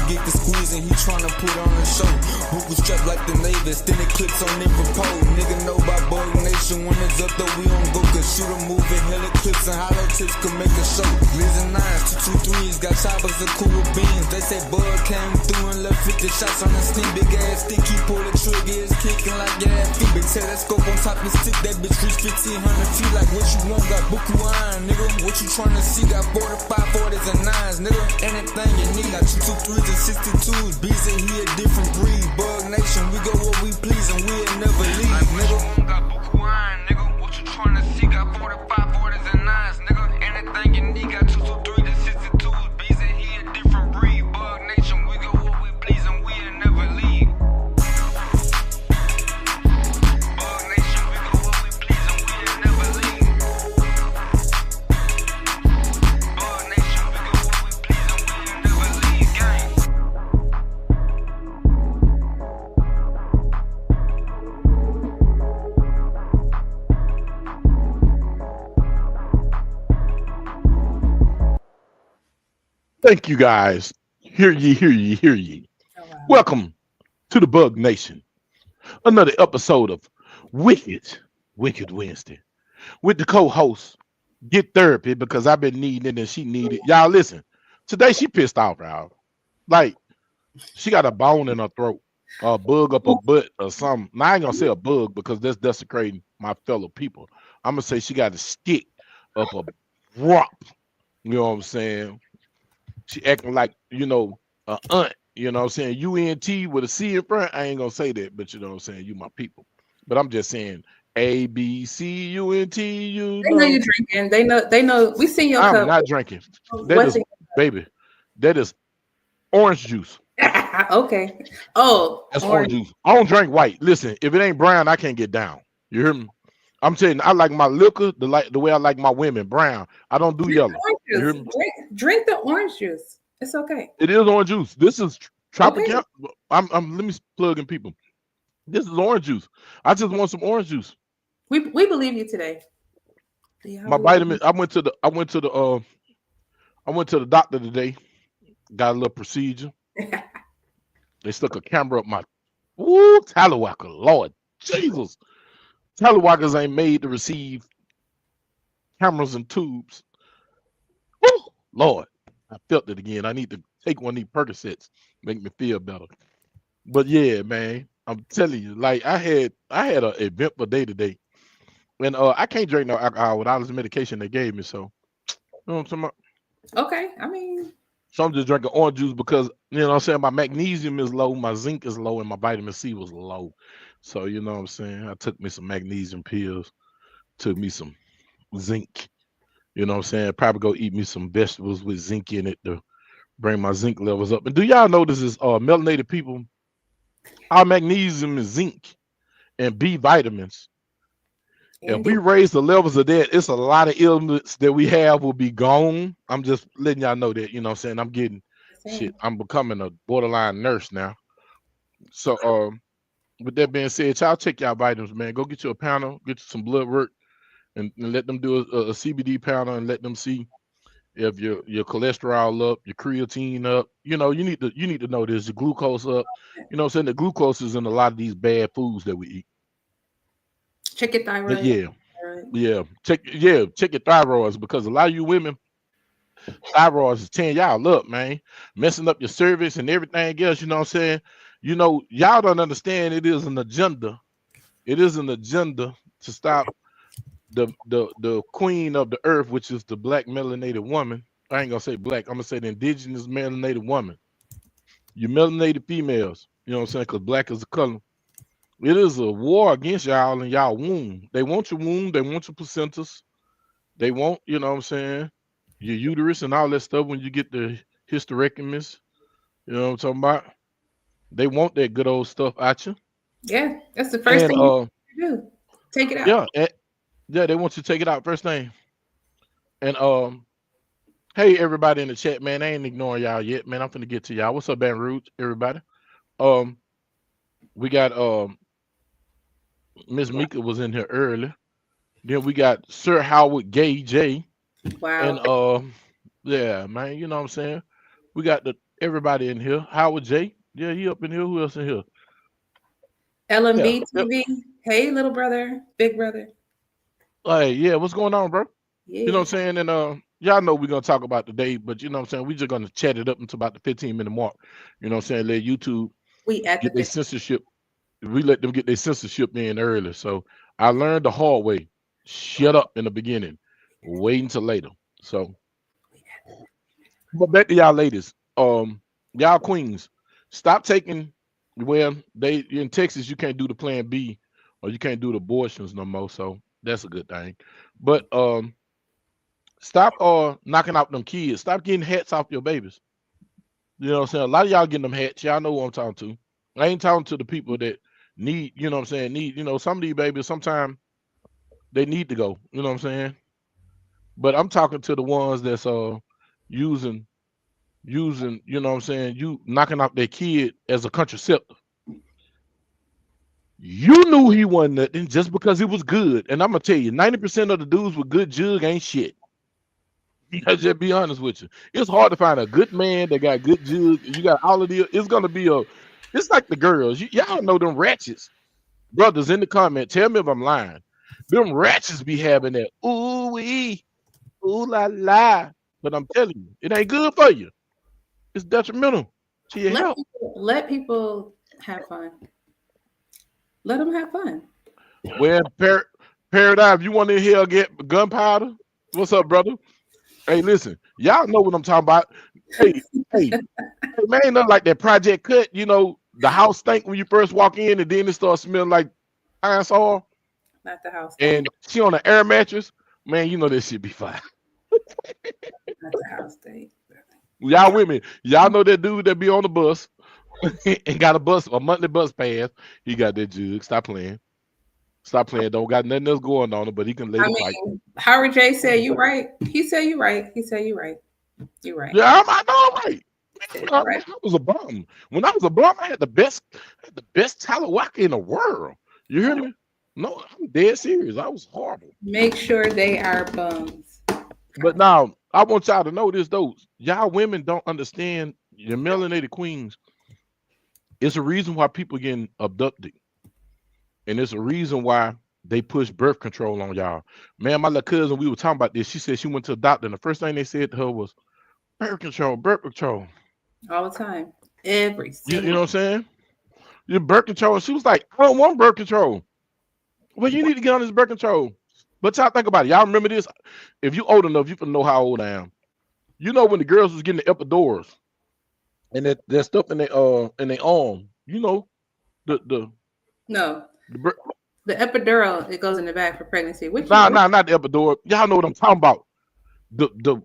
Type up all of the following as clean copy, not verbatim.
get the squeeze and he tryna put on a show. Book was strapped like the Navy, extended clips on every pole. Nigga know about Bug Nation, when it's up though we on go. Cause shoot a movie, hella clips and hollow tips could make a show. Blizz and 9s, 223s, got choppers and cool beans. They say Bug came through and left 50 shots on the steam. Big ass stick, he pull the trigger, it's kicking like gas feet. Big telescope on top of stick, that bitch reach 1,500 feet. Like what you want, got Buku iron, nigga. What you tryna see, got 45, 40s and 9s, nigga. Anything you need, got 223s and 62s. Bees and he a different breed. Bug Nation, we go where we please and we'll never leave, like nigga. What you want, got Buku iron, nigga. What you tryna see, got 45, 40s and 9s, nigga. Anything you need, got 223s and 62s. Bees and he a different breed. Bug Nation, we go where we please and we'll never leave. Bug Nation, we go where we please and we'll never leave. Bug Nation, we go where we please and we'll never leave, gang. Thank you guys. Hear ye, hear ye, hear ye. Oh, wow. Welcome to the Bug Nation. Another episode of Whicked Wednesday with the co-host. Get therapy because I've been needing it and she needed. Y'all listen. Today she pissed off, y'all. Like she got a bone in her throat, a bug up her butt or something. Now I ain't gonna say a bug because that's desecrating my fellow people. I'm gonna say she got a stick up a rump. You know what I'm saying? She acting like, you know, a aunt, you know what I'm saying? UNT with a C in front. I ain't gonna say that, but you know what I'm saying? You my people. But I'm just saying ABCUNT, you They know you're drinking. They know we seen your I'm cup. not drinking. That What's is, baby, that is orange juice. Okay. Oh, That's orange juice. I don't drink white. Listen, if it ain't brown, I can't get down. You hear me? I'm telling you, I like my liquor the way I like my women, brown. I don't do yellow. You hear me? Drink the orange juice. It's okay. It is orange juice. This is tropical. Okay. I'm let me plug in people. This is orange juice. I just want some orange juice. We believe you today. My vitamin. I went to the doctor today. Got a little procedure. They stuck a camera up my Talawaka. Lord Jesus. Talawakas ain't made to receive cameras and tubes. Woo, Lord, I felt it again. I need to take one of these Percocets, make me feel better. But yeah, man, I'm telling you, like I had an eventful day today, and I can't drink no alcohol without this medication they gave me. So, you know what I'm talking about? Okay, I mean, so I'm just drinking orange juice because you know what I'm saying. My magnesium is low, my zinc is low, and my vitamin C was low. So you know what I'm saying. I took me some magnesium pills, took me some zinc. You know what I'm saying? Probably go eat me some vegetables with zinc in it to bring my zinc levels up. And do y'all know this is melanated people? Our magnesium is zinc and B vitamins. If we raise the levels of that, it's a lot of illness that we have will be gone. I'm just letting y'all know that, you know what I'm saying? I'm getting shit. I'm becoming a borderline nurse now. So with that being said, y'all check y'all vitamins, man. Go get you a panel, get you some blood work, and let them do a CBD panel and let them see if your cholesterol up, your creatine up. You know, you need to know this, your glucose up. You know what I'm saying? The glucose is in a lot of these bad foods that we eat. Check your thyroid. Check your thyroids because a lot of you women, thyroids is tearing y'all up, man, messing up your cervix and everything else. You know what I'm saying? You know, y'all don't understand. It is an agenda. It is an agenda to stop the queen of the earth, which is the black melanated woman. I ain't gonna say black. I'm gonna say the indigenous melanated woman. You melanated females. You know what I'm saying? Because black is a color. It is a war against y'all and y'all womb. They want your womb. They want your placentas. They want, you know what I'm saying, your uterus and all that stuff when you get the hysterectomies. You know what I'm talking about? They want that good old stuff at you. Yeah, that's the first thing you do. Take it out. Yeah, they want you to take it out first thing. And hey everybody in the chat, man. I ain't ignoring y'all yet, man. I'm finna get to y'all. What's up, Baton Rouge, everybody? We got Miss Mika was in here early. Then we got Sir Howard Gay J. Wow. And yeah, man, you know what I'm saying? We got the everybody in here. Howard J. Yeah, he up in here. Who else in here? LMB TV. Hey, little brother, big brother. Hey, yeah, what's going on, bro? Yeah. You know what I'm saying? And y'all know we're gonna talk about today, but you know what I'm saying, we just gonna chat it up until about the 15-minute mark. You know what I'm saying? Let YouTube get their censorship. We let them get their censorship in early. So I learned the hard way. Shut up in the beginning. Wait until later. So but back to y'all ladies. Y'all queens, stop taking, well, they in Texas you can't do the plan B or you can't do the abortions no more. So that's a good thing. But stop knocking out them kids. Stop getting hats off your babies. You know what I'm saying? A lot of y'all getting them hats. Y'all know what I'm talking to. I ain't talking to the people that need, you know what I'm saying, some of these babies, sometimes they need to go. You know what I'm saying? But I'm talking to the ones that's using, you know what I'm saying, you knocking out their kid as a contraceptive. You knew he wasn't nothing just because he was good. And I'm gonna tell you, 90% of the dudes with good jug ain't shit. I'll just be honest with you. It's hard to find a good man that got good jug. You got all of the. It's gonna be it's like the girls. Y'all know them ratchets. Brothers in the comment, tell me if I'm lying. Them ratchets be having that ooh wee, ooh la la. But I'm telling you, it ain't good for you. It's detrimental to your health. Let people have fun. Let them have fun. Well, Paradigm, you want to hear get gunpowder? What's up, brother? Hey, listen, y'all know what I'm talking about. Hey, man, ain't nothing like that Project Cut. You know, the house stink when you first walk in, and then it starts smelling like iron oil. Not the house. And she on an air mattress. Man, you know this shit be fine. Not the house thing. Y'all women, y'all know that dude that be on the bus and got a monthly bus pass. He got that jug. Stop playing. Don't got nothing else going on it, but he can lay the pipe. Howard J said you right. He said you right. You right. Yeah, I know I'm right. I was a bum. When I was a bum, I had the best Talawaka in the world. You hear me? No, I'm dead serious. I was horrible. Make sure they are bums. But now I want y'all to know this though. Y'all women don't understand your melanated queens. It's a reason why people getting abducted. And it's a reason why they push birth control on y'all. Man, my little cousin, we were talking about this. She said she went to the doctor, and the first thing they said to her was birth control. All the time. Every single you know what I'm saying? Your birth control. She was like, I don't want birth control. Well, you need to get on this birth control. But y'all think about it. Y'all remember this? If you old enough, you can know how old I am. You know when the girls was getting the epidurals and that stuff in their arm. You know the epidural, it goes in the back for pregnancy. Not the epidural. Y'all know what I'm talking about. The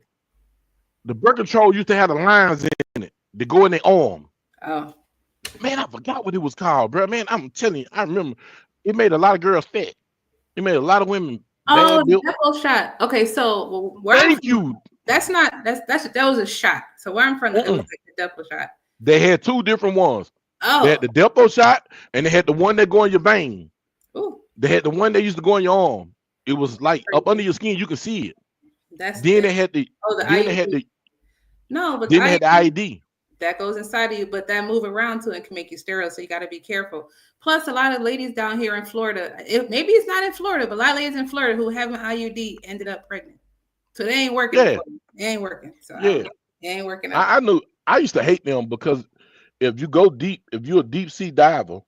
birth control used to have the lines in it. They go in their arm. Oh. Man, I forgot what it was called, bro. Man, I'm telling you, I remember. It made a lot of girls fat. It made a lot of women bad built. Depo shot. Okay, so thank you. That was a shot. So where I'm from, it was like the Depo shot. They had two different ones. Oh. They had the Depo shot, and they had the one that go in your vein. Ooh. They had the one that used to go in your arm. It was like up under your skin, you could see it. They had the no, but then they had the IED. That goes inside of you, but that move around to it can make you sterile, so you got to be careful. Plus, a lot of ladies down here in Florida, maybe it's not in Florida, but a lot of ladies in Florida who have an IUD ended up pregnant. So they ain't working. Yeah. They ain't working. So yeah. They ain't working. I knew. I used to hate them because if you go deep, if you're a deep sea diver,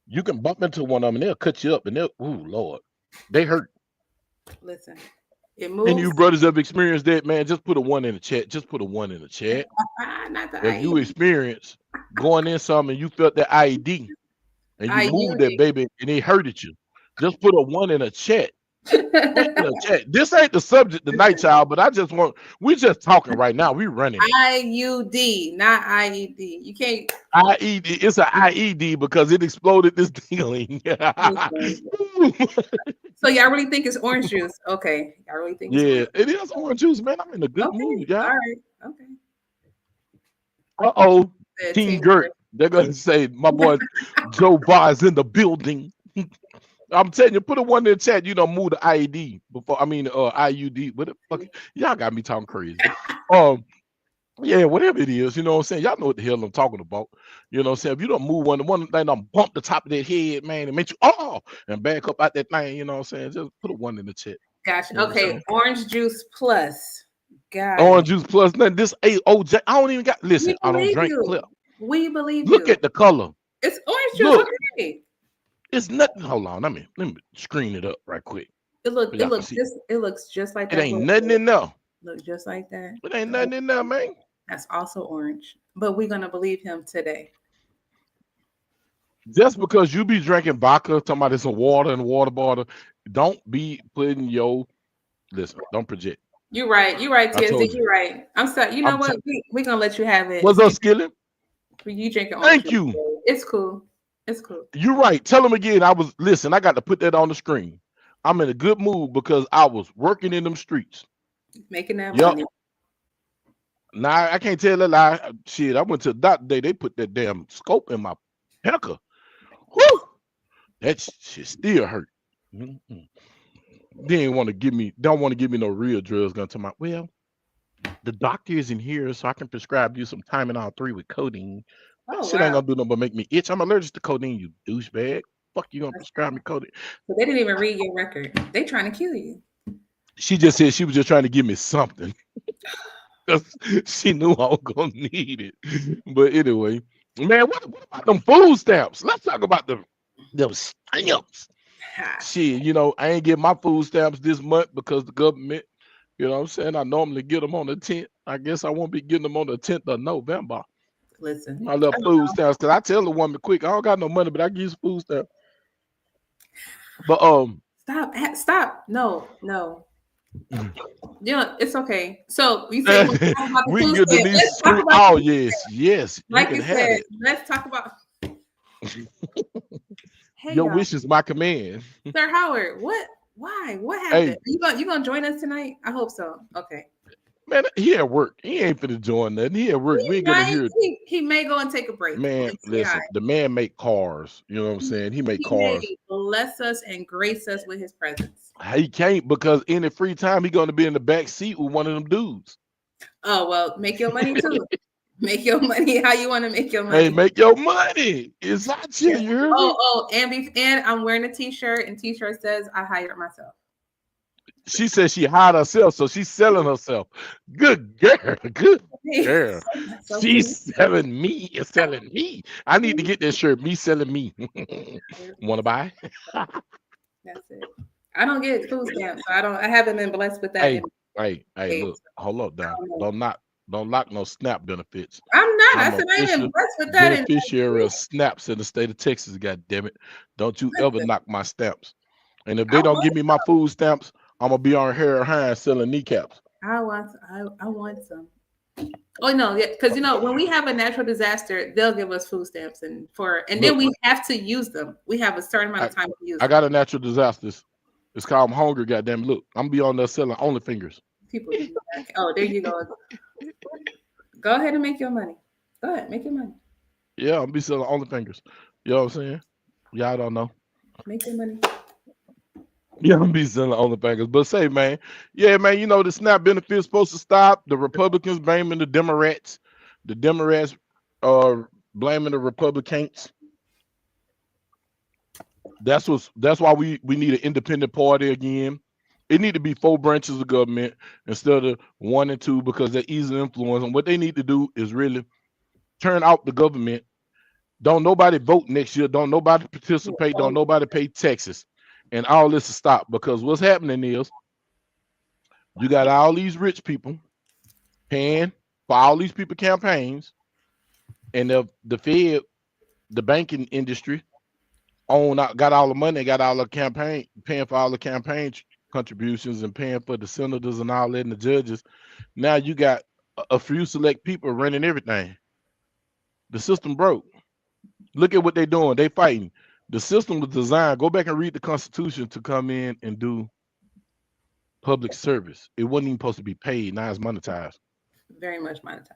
you can bump into one of them and they'll cut you up and Lord, they hurt. Listen. It moves. And you brothers have experienced that, man. Just put a 1 in the chat. Just put a 1 in the chat. If you experience going in something and you felt that IED and you moved that baby and it hurted you, just put a 1 in the chat. This ain't the subject tonight, child, but we're just talking right now. We running IUD, not IED. You can't IED. It's an IED because it exploded this thing. So y'all really think it's orange juice? Okay, y'all really think? Yeah, it is orange juice, man. I'm in a good mood, y'all. All right, okay. Team Gert. They're gonna say my boy Joe Barr is in the building. I'm telling you, put a 1 in the chat. You don't move the IED before. I mean, IUD. What the fuck? Y'all got me talking crazy. Yeah, whatever it is, you know what I'm saying? Y'all know what the hell I'm talking about. You know what I'm saying? If you don't move one thing, I'm bump the top of that head, man, and make you and back up out that thing, you know what I'm saying? Just put a 1 in the chat. Gotcha. You know Okay, orange juice plus. Got Orange it. juice plus nothing. This AOJ. I don't even got listen, We I don't believe drink you. clear. We believe Look you. at the color. It's orange juice. Look, Okay. it's nothing. Hold on, let me screen it up right quick. It So y'all can see. looks just like It that. ain't nothing in there. Look just like that. It ain't nothing in there, man. That's also orange. But we're gonna believe him today. Just because you be drinking vodka, talking about it's a water and water bottle, don't be putting your don't project. You're right. You're right, I TSD. told you. You're right. I'm sorry. You know what? We're gonna let you have it. What's up, Skillet? You drinking orange Thank juice. you. It's cool. It's cool. You're right. Tell them again. I got to put that on the screen. I'm in a good mood because I was working in them streets. Making that Yep. money. Nah, I can't tell a lie. Shit, I went to the doctor today. They put that damn scope in my pecker. Whew. That shit still hurt. Mm-mm. Don't want to give me no real drugs. Gonna tell my the doctor isn't here, so I can prescribe you some Tylenol 3 with codeine. That shit ain't gonna do nothing but make me itch. I'm allergic to codeine, you douchebag. Fuck you gonna prescribe me codeine? So they didn't even read your record. They trying to kill you. She just said she was just trying to give me something. She knew I was gonna need it. But anyway, man, what about them food stamps? Let's talk about them stamps. Shit, you know, I ain't get my food stamps this month because the government, you know what I'm saying? I normally get them on the 10th. I guess I won't be getting them on the 10th of November. Listen, I love food stamps because I tell the woman quick, I don't got no money, but I give you some food stamps. But stop. No. You know, it's okay. So you say we can get Denise screen. Oh yes. Like you said, let's talk about. Hey, your wish is my command. Sir Howard, what? Why? What happened? Hey. You gonna join us tonight? I hope so. Okay. Man, he at work. He ain't finna join nothing. He at work. We ain't gonna hear it. He may go and take a break. Man, listen, the man make cars. You know what I'm saying? He make cars. May bless us and grace us with his presence. He can't because in the free time, he gonna be in the back seat with one of them dudes. Oh, well, make your money too. Make your money how you want to make your money. Hey, make your money. It's not you. You hear me? And I'm wearing a t-shirt, and t-shirt says I hired myself. She said she hired herself, so she's selling herself. Good girl. Good girl. She's selling me. It's selling me. I need to get this shirt. Me selling me. Want to buy? That's it. I don't get food stamps. So I haven't been blessed with that. Hey, look. Hold up, down. Don't lock no SNAP benefits. I'm not. I said I ain't been blessed with that. Beneficiary of SNAPs in the state of Texas. God damn it! Don't you ever knock my stamps. And if they don't give me my food stamps, I'm gonna be on Hair High selling kneecaps. I want some. Oh no, yeah, because you know when we have a natural disaster, they'll give us food stamps and then we have to use them. We have a certain amount of time to use them. I got a natural disaster. It's called I'm hungry. Goddamn, look, I'm be on there selling only fingers. People, oh, there you go. Go ahead and make your money. Go ahead, make your money. Yeah, I'm be selling only fingers. You know what I'm saying? Y'all don't know. Make your money. Yeah, I'm be selling only fingers. But say, man, yeah, man, you know the SNAP benefits supposed to stop. The Republicans blaming the Democrats. The Democrats are blaming the Republicans. That's why we need an independent party again. It need to be 4 branches of government instead of 1 and 2 because they're easily influenced. And what they need to do is really turn out the government. Don't nobody vote next year. Don't nobody participate. Don't nobody pay taxes. And all this will stop because what's happening is you got all these rich people paying for all these people campaigns, and the Fed, the banking industry, got all the money, got all the campaign, paying for all the campaign contributions and paying for the senators and all that and the judges. Now you got a few select people running everything. The system broke. Look at what they're doing. They fighting. The system was designed. Go back and read the Constitution to come in and do public service. It wasn't even supposed to be paid. Now it's monetized. Very much monetized.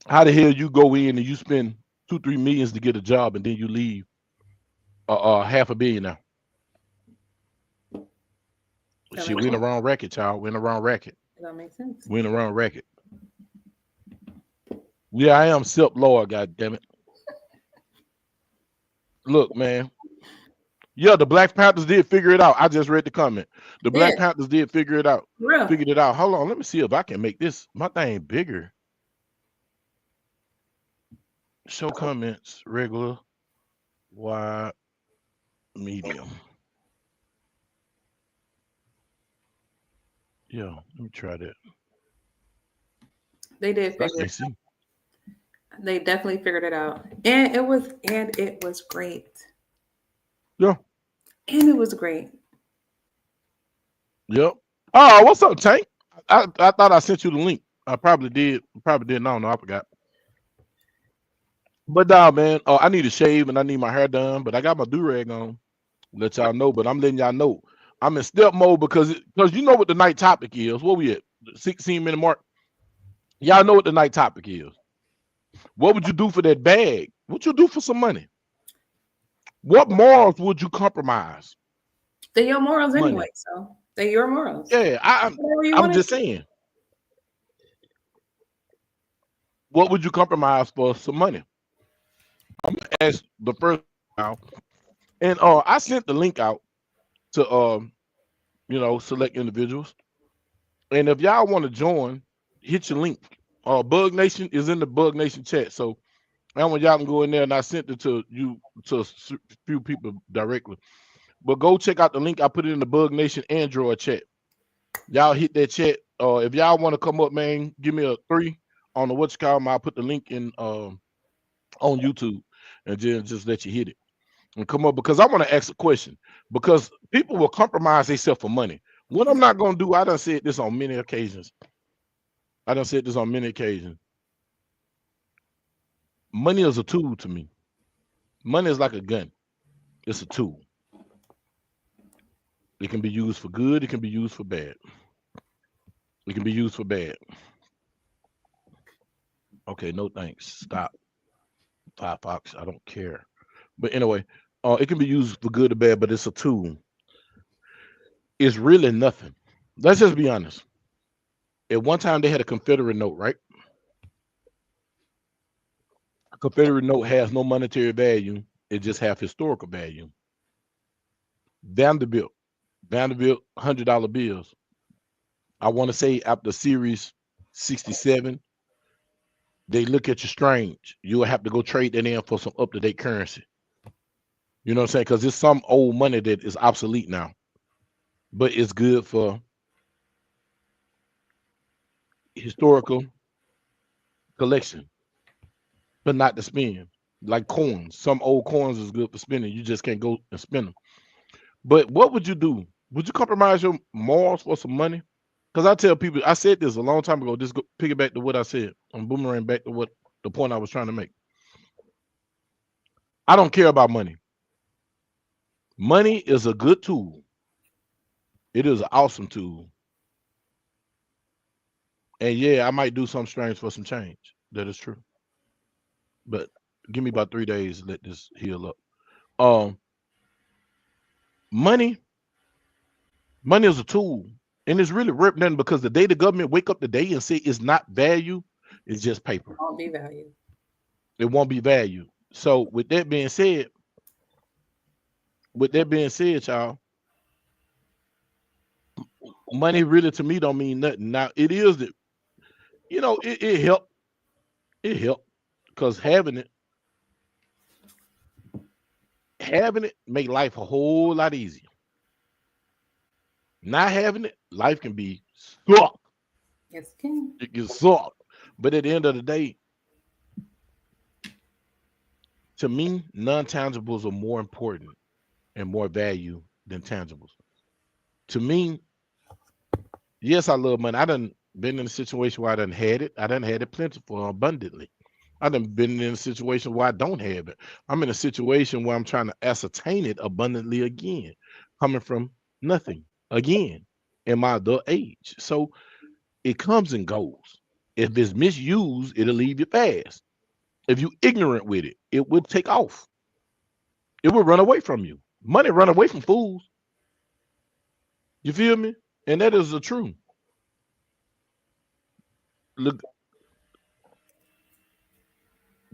How the hell you go in and you spend 2-3 millions to get a job and then you leave $500 million now? Shit, we in the wrong racket, child. We in the wrong racket. That makes sense. We in the wrong racket. Yeah, I am Sip Lord, god damn it. Look, man. Yeah, the Black Panthers did figure it out. I just read the comment. The Yeah, Black Panthers did figure it out. real. Figured it out. Hold on, let me see if I can make this my thing bigger. Show comments, regular, wide, medium. Yeah, let me try that. They did I figure it. can't see. They definitely figured it out, and it was great. Yeah. And it was great. Yep. Oh, what's up, Tank? I thought I sent you the link. I probably did. Probably didn't. I don't know. I forgot. But nah, man. I need a shave and I need my hair done. But I got my do rag on. Let y'all know. But I'm letting y'all know. I'm in step mode because you know what the night topic is. What we at? The 16-minute mark. Y'all know what the night topic is. What would you do for that bag? What you do for some money? What morals would you compromise? They're your morals Money. anyway, so they're your morals. Yeah, I'm just saying. What would you compromise for some money? I'm gonna ask the first now, and I sent the link out to select individuals, and if y'all want to join, hit your link. Bug Nation is in the Bug Nation chat, so I want y'all can go in there, and I sent it to you to a few people directly. But go check out the link. I put it in the Bug Nation Android chat. Y'all hit that chat. If y'all want to come up, man, give me a 3 on the what's called. I'll put the link in on YouTube and just let you hit it and come up because I want to ask a question because people will compromise themselves for money. What I'm not gonna do, I done said this on many occasions. Money is a tool to me. Money is like a gun. It's a tool. It can be used for good. It can be used for bad. It can be used for bad. Okay, no thanks. Stop. Firefox, I don't care. But anyway, it can be used for good or bad, but it's a tool. It's really nothing. Let's just be honest. At one time, they had a Confederate note, right? A Confederate note has no monetary value. It just have historical value. Vanderbilt, $100 bills. I want to say after Series 67, they look at you strange. You'll have to go trade that in for some up-to-date currency. You know what I'm saying? Because it's some old money that is obsolete now, but it's good for historical collection, but not to spend. Like coins, some old coins is good for spending. You just can't go and spend them. But what would you do? Would you compromise your morals for some money? Because I tell people, I said this a long time ago. Just go piggyback to what I said. I'm boomerang back to what the point I was trying to make. I don't care about money. Money is a good tool. It is an awesome tool. And yeah, I might do something strange for some change. That is true. But give me about 3 days to let this heal up. Money is a tool. And it's really ripped nothing because the day the government wake up today and say it's not value, it's just paper. It won't be valued. It won't be valued. So with that being said, y'all, money really to me don't mean nothing. Now it is that it helped. It helped because having it make life a whole lot easier. Not having it, life can be sucked. Yes, it can. It gets sucked. But at the end of the day, to me, non-tangibles are more important and more value than tangibles. To me, yes, I love money. I done been in a situation where I done had it. I done had it plentiful, abundantly. I done been in a situation where I don't have it. I'm in a situation where I'm trying to ascertain it abundantly again, coming from nothing again in my adult age. So it comes and goes. If it's misused, it'll leave you fast. If you ignorant with it, it would take off. It would run away from you. Money run away from fools. You feel me? And that is the truth. Look,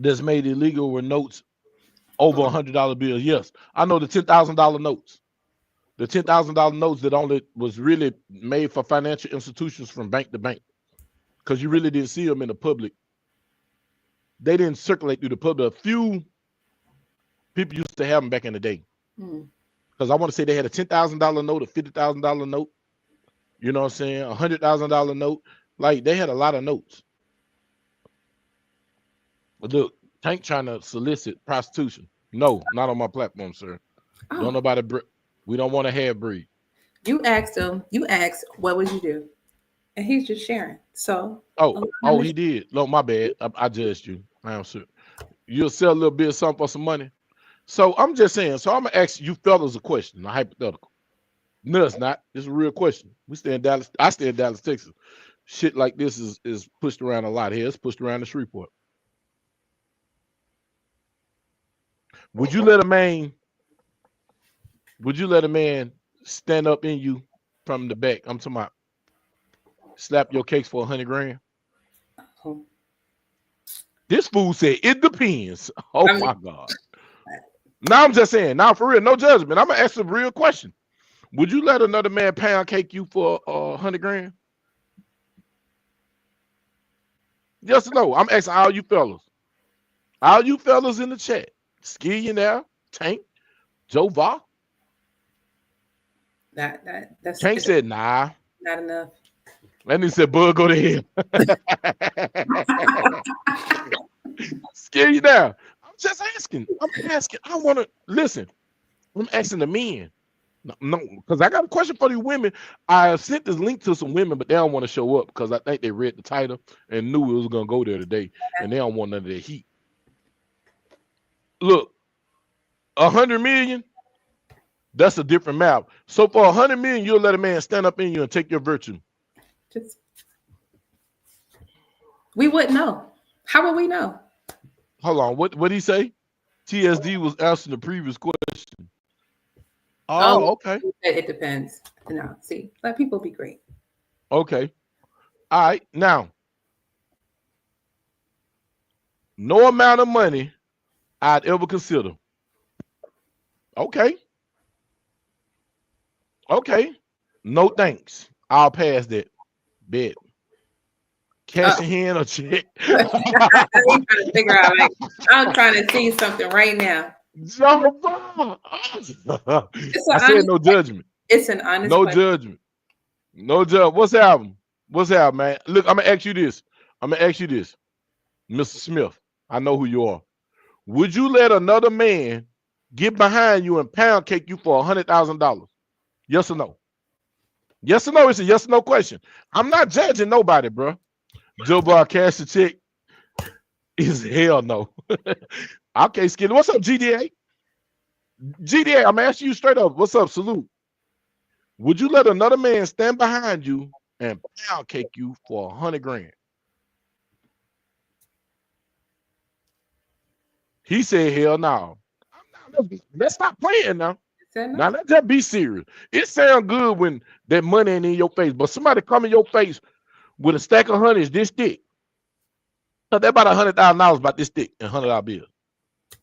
that's made illegal were notes over $100 bills. Yes, I know the $10,000 notes. The $10,000 notes that only was really made for financial institutions from bank to bank, because you really didn't see them in the public. They didn't circulate through the public. A few people used to have them back in the day. Because I want to say they had a $10,000 note, a $50,000 note. You know what I'm saying? A $100,000 note. Like, they had a lot of notes. But look, Tank trying to solicit prostitution. No, not on my platform, sir. Oh. Don't nobody. We don't want to have breed. You asked him. You asked, what would you do? And he's just sharing. So. Oh, he did. No, my bad. I judged you. I am sure. You'll sell a little bit of something for some money. So I'm just saying. So I'm gonna ask you fellas a question, a hypothetical. No, it's not. It's a real question. We stay in Dallas. I stay in Dallas, Texas. Shit like this is pushed around a lot here. It's pushed around the Shreveport. Would you let a man stand up in you from the back? I'm talking about slap your cakes for 100 grand. This fool said it depends. Oh my God. Now I'm just saying, now for real, no judgment. I'm gonna ask a real question. Would you let another man pound cake you for 100 grand? Yes or no? I'm asking all you fellas. All you fellas in the chat. Skillionaire, Tank, Joe Va. That's Tank said nah. Not enough. And he said, Bug, go to hell. Skillionaire. I'm just asking. I want to listen. I'm asking the men. No, because I got a question for these women. I sent this link to some women, but they don't want to show up because I think they read the title and knew it was gonna go there today, and they don't want none of that heat. Look, 100 million, that's a different map. So for 100 million, you'll let a man stand up in you and take your virtue. We wouldn't know. How would we know? Hold on, what did he say? TSD was answering the previous question. Oh, okay. It depends. No, see, let people be great. Okay. All right. Now, no amount of money I'd ever consider. Okay. Okay. No thanks. I'll pass that. Bet. Cash in hand or check. I'm trying to figure out. Like, I'm trying to see something right now. I said no judgment. It's an honest no question. Judgment. No judgment. What's the album? What's the album, man? Look, I'm gonna ask you this. Mr. Smith. I know who you are. Would you let another man get behind you and pound cake you for $100,000? Yes or no? Yes or no? It's a yes or no question. I'm not judging nobody, bro. Joe Bar cash the check is hell no. Okay, Skinny. What's up, GDA? GDA, I'm asking you straight up. What's up? Salute. Would you let another man stand behind you and pound cake you for 100 grand? He said, hell no. Let's stop playing now. Now let's just be serious. It sounds good when that money ain't in your face, but somebody come in your face with a stack of hundreds this thick. That's about $100,000 about this thick and $100 bills.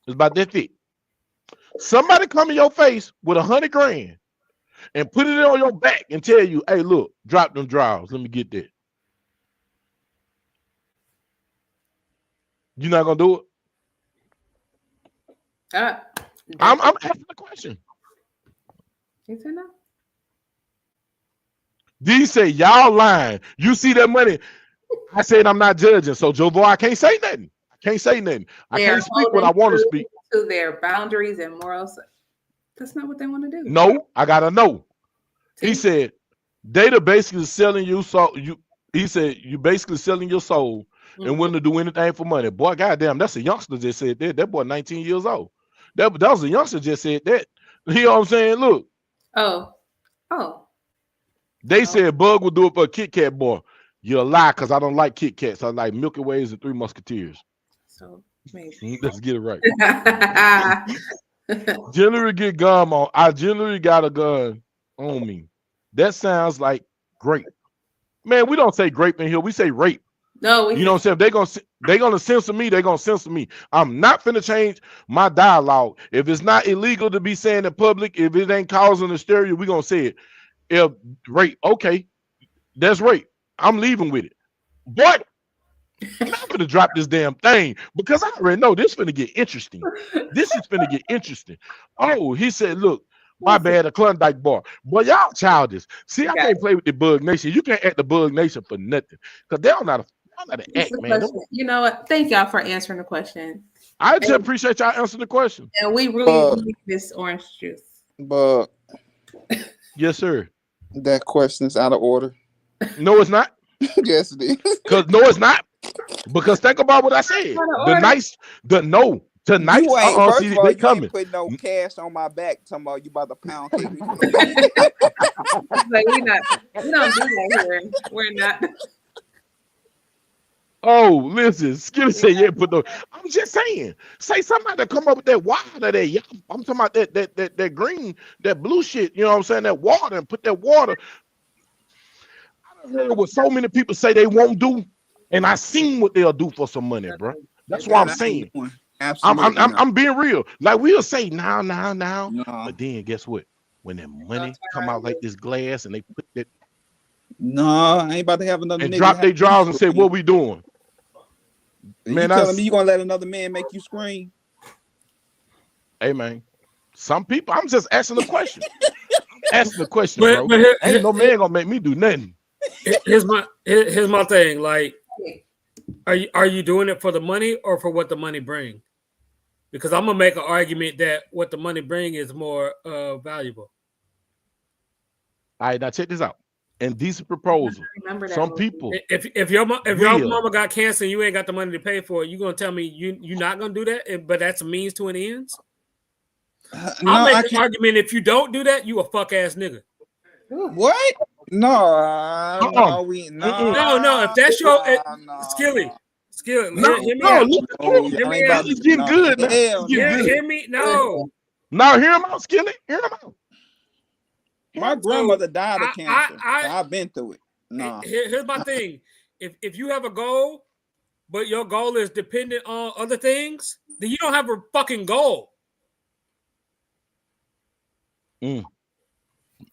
It's about that thick. Somebody come in your face with 100 grand and put it on your back and tell you, hey, look, drop them drawers. Let me get that. You're not gonna do it? I'm asking the question. He said no. D say y'all lying. You see that money? I said I'm not judging. So Joe Boy, I can't say nothing. I can't speak what I want to speak. To their boundaries and morals. That's not what they want to do. No, I gotta know. He said data basically selling you he said you basically selling your soul and willing to do anything for money. Boy, goddamn, that's a youngster just said that. That boy 19 years old. That was a youngster just said that. You know what I'm saying? Look. They said Bug would do it for a Kit Kat boy. You're a lie because I don't like Kit Kats. I like Milky Ways and Three Musketeers. So maybe. Let's get it right. Generally get gun on. I generally got a gun on me. That sounds like grape. Man, we don't say grape in here. We say rape. No, You know what I'm saying? If they gonna censor me, they gonna censor me. I'm not finna change my dialogue. If it's not illegal to be saying in public, if it ain't causing hysteria, we gonna say it. If rape, okay, that's rape. I'm leaving with it. But I'm not gonna drop this damn thing because I already know this finna get interesting. This is finna get interesting. Oh, he said, look, my bad, a Klondike bar. Boy, y'all childish. See, I can't play with the Bug Nation. You can't act the Bug Nation for nothing. Because they don't know how to act, man. You know what? Thank y'all for answering the question. I just appreciate y'all answering the question. And we really need this orange juice. But yes, sir. That question is out of order. No, it's not. Yes, it is. Because no, it's not. Because think about what I said. Tonight. First of all, they you coming. ain't put no cash on my back. Talking about you about to pound cake. Like we don't do that here. We're not. Oh, listen, Skilly said yeah, put no. I'm just saying, say somebody that come up with that water, that yeah. I'm talking about that green, that blue shit. You know what I'm saying? That water, and put that water. I don't heard what so many people say they won't do, and I seen what they'll do for some money, bro. That's what I'm saying. I'm being real. Like we'll say now, but then guess what? When that money come out like this glass, and they put that. No, I ain't about to have another. And drop their drawers and say, "What we doing?" Man, you telling me you gonna let another man make you scream? Hey man, some people. I'm just asking the question. Asking the question, bro. Ain't no man gonna make me do nothing. Here's my thing. Like, are you doing it for the money or for what the money bring? Because I'm gonna make an argument that what the money bring is more valuable. All right, now check this out. Indecent proposal. Some people. If your mama got cancer and you ain't got the money to pay for it, you gonna tell me you're not gonna do that? But that's a means to an ends. I'll make an argument if you don't do that, you a fuck ass nigga. What? No, no. If that's your Skilly, hear me out. He's getting good. Hear me. No, hear him out, Skilly. Hear him out. My grandmother died of cancer. I've been through it. No. Here's my thing. If you have a goal, but your goal is dependent on other things, then you don't have a fucking goal.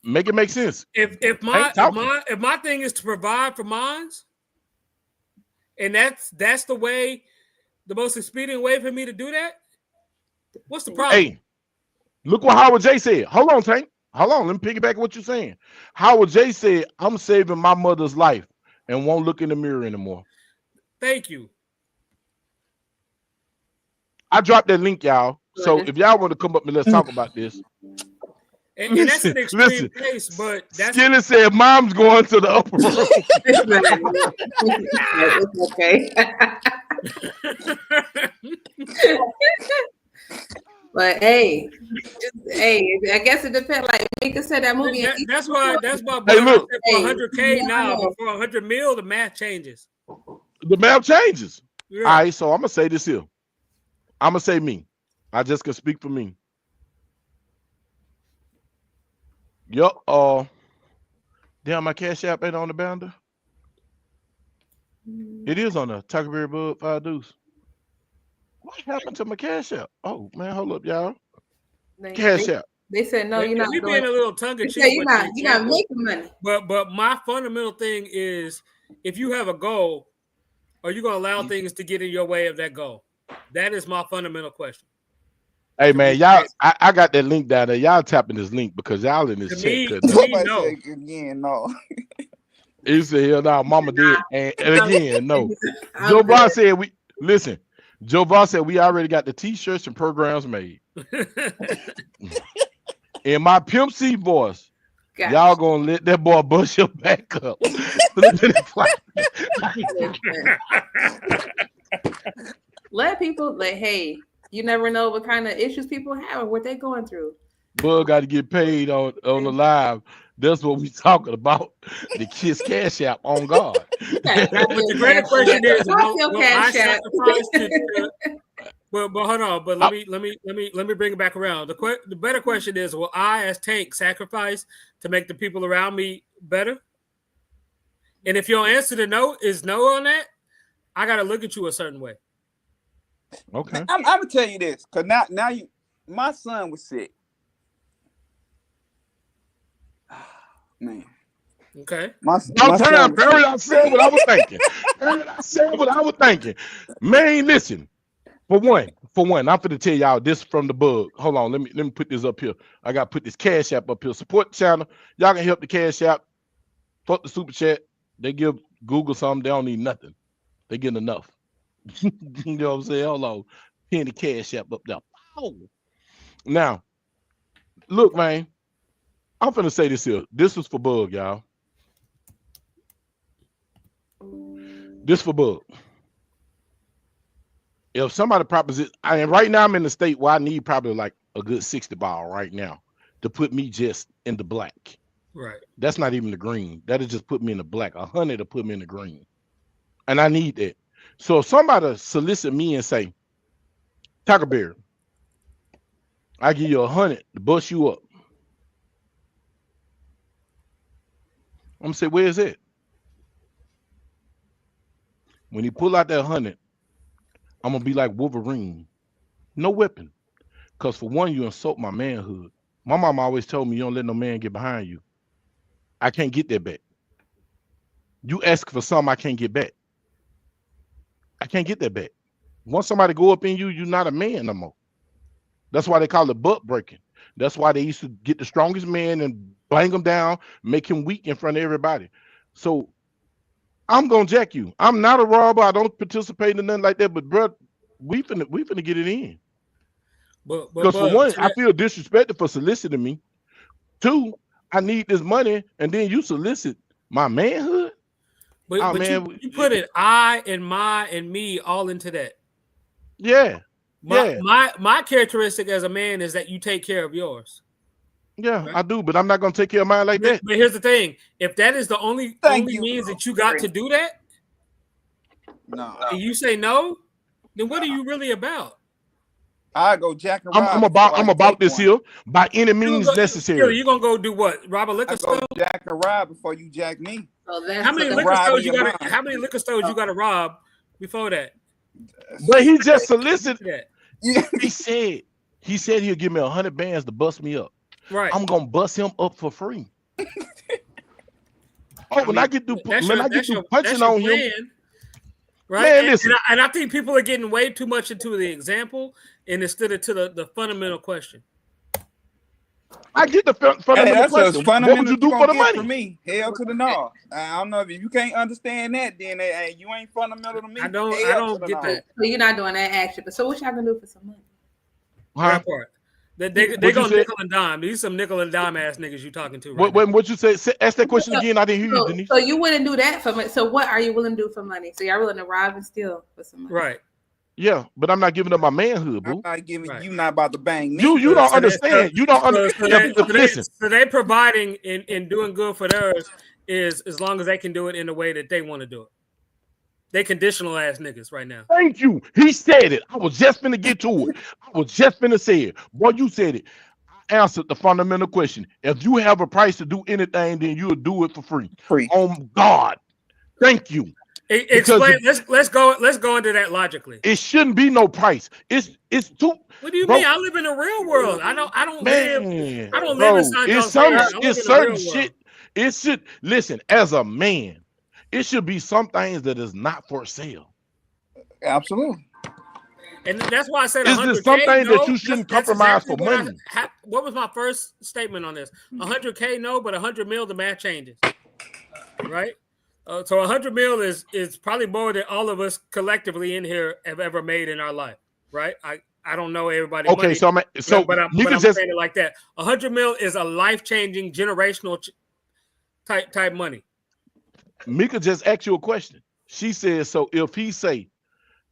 Make it make sense. If my thing is to provide for mine, and that's the most expedient way for me to do that, what's the problem? Hey, look what Howard J said. Hold on, Tank. Hold on, let me piggyback what you're saying. Howard J said, I'm saving my mother's life and won't look in the mirror anymore. Thank you. I dropped that link, y'all. So if y'all want to come up and let's talk about this. And that's an extreme case, but that's Skilly said mom's going to the upper room. It's okay. But hey, I guess it depends. Like Mika said, that movie. That's why. Hey, look, for 100K now, but for 100 mil, the math changes. The math changes. Yeah. All right, so I'm gonna say this here. I'm gonna say me. I just can speak for me. Damn, my Cash App ain't on the bounder. It is on the TackleBuryBug 5 deuce. What happened to my Cash App? Oh man, hold up, y'all. Cash App. They said no, you're not. We being a little tongue in cheek. You're not making money. But my fundamental thing is, if you have a goal, are you gonna allow things to get in your way of that goal? That is my fundamental question. Hey man, y'all, I got that link down there. Y'all tapping this link because y'all in this chat. No. He said, hell no, mama did. And again, no. Joe Boss said Joe Boss said we already got the t-shirts and programs made. In my Pimp C voice, y'all gonna let that boy bust your back up. Let people hey, you never know what kind of issues people have or what they're going through. Bug got to get paid on the live. That's what we talking about. The Kiss Cash App on God. The greater question is, will I sacrifice but hold on. But let me bring it back around. The better question is, will I, as Tank, sacrifice to make the people around me better? And if your answer to no is no on that, I gotta look at you a certain way. Okay. I'm gonna tell you this, cause now my son was sick. Man. Okay. I said what I was thinking. I said what I was thinking. Man, listen. For one, I'm finna tell y'all this from the bug. Hold on, let me put this up here. I gotta put this Cash App up here. Support the channel. Y'all can help the Cash App. Fuck the super chat. They give Google something. They don't need nothing. They get enough. You know what I'm saying? Hold on. Pin the Cash App up there. Oh. Now, look, man. I'm finna say this here. This is for Bug, y'all. This for Bug. If somebody proposition, and right now I'm in the state where I need probably like a good 60 ball right now to put me just in the black. Right. That's not even the green. That'll just put me in the black. 100 to put me in the green. And I need that. So if somebody solicit me and say, TackleBury, I give you 100 to bust you up. I'm gonna say, where is it? When he pull out that 100, I'm gonna be like Wolverine, no weapon. Cause for one, you insult my manhood. My mom always told me you don't let no man get behind you. I can't get that back. You ask for something I can't get back. I can't get that back. Once somebody go up in you, you're not a man no more. That's why they call it butt breaking. That's why they used to get the strongest man and bang him down, make him weak in front of everybody. So I'm gonna jack you. I'm not a robber. I don't participate in nothing like that. But bro, we finna get it in. Because for one, I feel disrespected for soliciting me. Two, I need this money, and then you solicit my manhood. But man, you put it I and my and me all into that. Yeah. My characteristic as a man is that you take care of yours. Yeah, right? I do, but I'm not gonna take care of mine like that. But here's the thing: if that is the only means that you got to do that, no, and you say no, then what are you really about? I go jack and rob. I'm about this here by any means necessary. You're gonna go do what? Rob a liquor store? Jack and rob before you jack me. How many liquor stores you got? How many liquor stores you got to rob before that? But he just solicited that. Yeah. He said he'll give me 100 bands to bust me up. Right. I'm gonna bust him up for free. When I get through punching on him. Right. Man, and I think people are getting way too much into the example and instead of to the fundamental question. I get the fundamental question. What would you do for the money? For me, hell to the no. I don't know if you can't understand that, then you ain't fundamental to me. I don't get that. So you're not doing that action. But so what y'all gonna do for some money? That part. They gonna nickel and dime. These some nickel and dime ass niggas you talking to. Right what you say? Ask that question again. I didn't hear you, Denise. So you wouldn't do that for money. So what are you willing to do for money? So y'all willing to rob and steal for some money? Right. Yeah, but I'm not giving up my manhood, boo. I'm not giving you not about to bang me. You don't understand. You don't understand. Listen. So they providing and doing good for theirs is as long as they can do it in the way that they want to do it. They conditional ass niggas right now. Thank you. He said it. I was just finna get to it. I was just finna say it. Boy, you said it. I answered the fundamental question. If you have a price to do anything, then you'll do it for free. Oh God. Thank you. Explain. Let's go into that logically. It shouldn't be no price. It's too. What do you mean? I live in the real world. I don't live inside it's certain shit. It should listen as a man. It should be some things that is not for sale. Absolutely. And that's why I said is there something that you shouldn't compromise for money? What was my first statement on this? 100K, no, but 100 mil, the math changes. Right? So 100 mil is probably more than all of us collectively in here have ever made in our life. Right? I don't know everybody. Okay, money, but I'm saying it like that. 100 mil is a life-changing generational type money. Mika just asked you a question. She said, so if he say,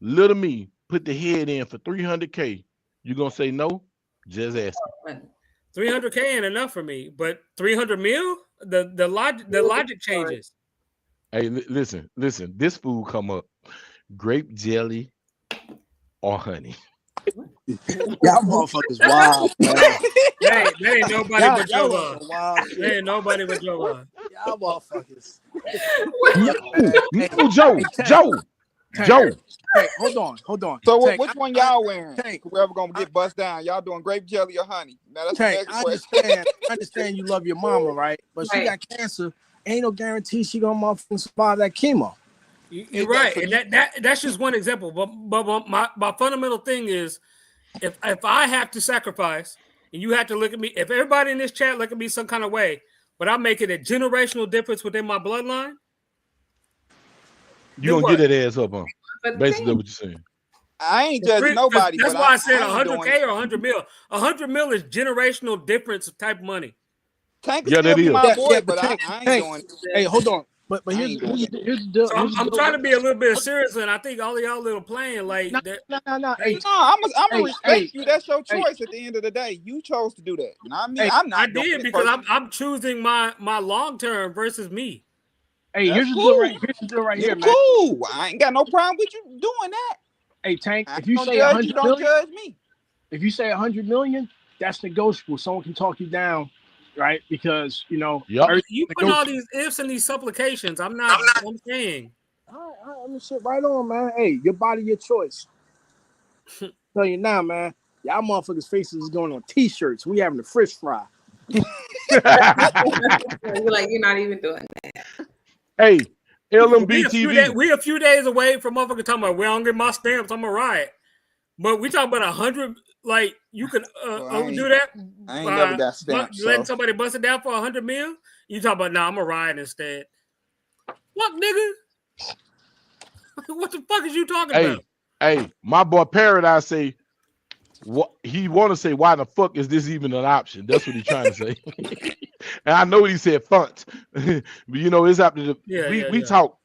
little me, put the head in for 300K, you gonna say no? Just ask me. 300K ain't enough for me, but 300 mil, the logic changes. Hey, listen. This food come up: grape jelly or honey. Y'all motherfuckers wild, man. That ain't nobody but Joe. That ain't nobody but Joe. Y'all motherfuckers. No, Joe. Joe. Hey, hold on. So Tank, which one y'all wearing? Tank, Whoever gonna get bust down? Y'all doing grape jelly or honey? Now that's Tank, the I next question. understand you love your mama, right? But she Right. got cancer. Ain't no guarantee she gonna motherfucking survive that chemo. You're right, and that's just one example. But my fundamental thing is, if I have to sacrifice, and you have to look at me, if everybody in this chat look at me some kind of way, but I'm making a generational difference within my bloodline, You gonna get that ass up, huh? But Basically, what you're saying. I ain't judging nobody. That's but why I said I ain't 100K or 100 mil. 100 mil is generational difference type money. Tank Yeah, still that be is. my boy, but Tank, I ain't Tank, doing it. Hey, hold on. But I here's ain't doing it. the deal. So I'm trying to be a little bit serious, and I think all of y'all little playing like that. No. Hey, No, I'm gonna respect hey, you. That's your choice. At the end of the day, you chose to do that. Not me. Hey, I'm not. I doing did it because personally. I'm choosing my long term versus me. hey, That's here's the cool. deal right You here, man. cool. I ain't got no problem with you doing that. Hey, Tank, I if you don't say judge 100 you, don't million, judge me. if you say 100 million, that's negotiable. Someone can talk you down, right? Because Yep. You putting all these ifs and these supplications. I'm saying. All right, I'm shit right on, man. Hey, your body, your choice. Tell you now, man. Y'all motherfuckers' faces is going on t-shirts. We having a fish fry. You're like, you're not even doing that. Hey, LMB TV. We a few days away from motherfucker talking about, well, I don't get my stamps, I'm a riot. But we talk about 100, like you can do that. I ain't never got stamps. Letting somebody bust it down for 100 mil. You talk about, nah, I'm a riot instead. What, nigga? What the fuck is you talking about? Hey, my boy Paradise say, what he want to say, why the fuck is this even an option? That's what he's trying to say. And I know he said fonts, but it's up to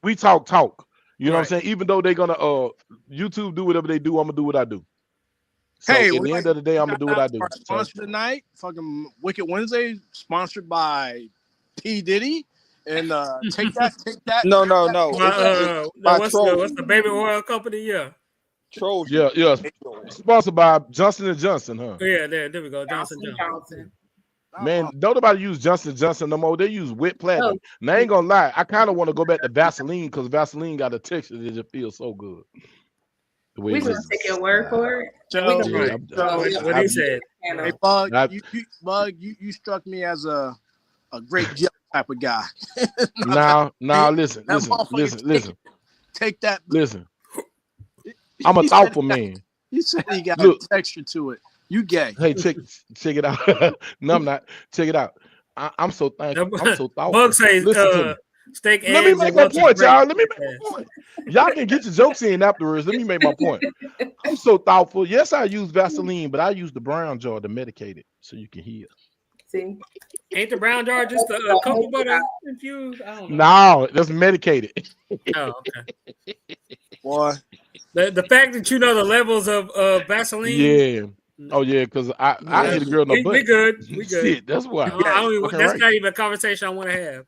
we talk. You know what I'm saying? Even though they're gonna YouTube do whatever they do, I'm gonna do what I do. So at the end of the day, I'm gonna do what I do. Our sponsor tonight, fucking Wicked Wednesday, sponsored by P. Diddy. And take that. No. What's the baby oil company? Yeah. Trolls. Yeah. Sponsored by Johnson & Johnson, huh? Yeah, there we go. Johnson. Man, don't nobody use Johnson & Johnson no more. They use wet platinum. And I ain't gonna lie, I kind of want to go back to Vaseline because Vaseline got a texture that just feels so good. We gonna take your word for it. What he said. Hey, Bug, you struck me as a great jelly type of guy. Now, listen. Take that. Listen, I'm a thoughtful man. He said he got a texture to it. You gay. Hey, check it out. No, I'm not. Check it out. I'm so thankful. I'm so thoughtful. Bug says, listen to me. Steak Let me make my point, y'all. Let me make my point. Y'all can get your jokes in afterwards. Let me make my point. I'm so thoughtful. Yes, I use Vaseline, but I use the brown jar to medicate it so you can heal. See? Ain't the brown jar just a cocoa butter infused? I don't know. No, that's medicated. Oh, okay. Boy. The fact that you know the levels of Vaseline. Yeah. Oh yeah, because I hit a girl in the butt. We good. Shit, that's why. That's not even a conversation I want to have.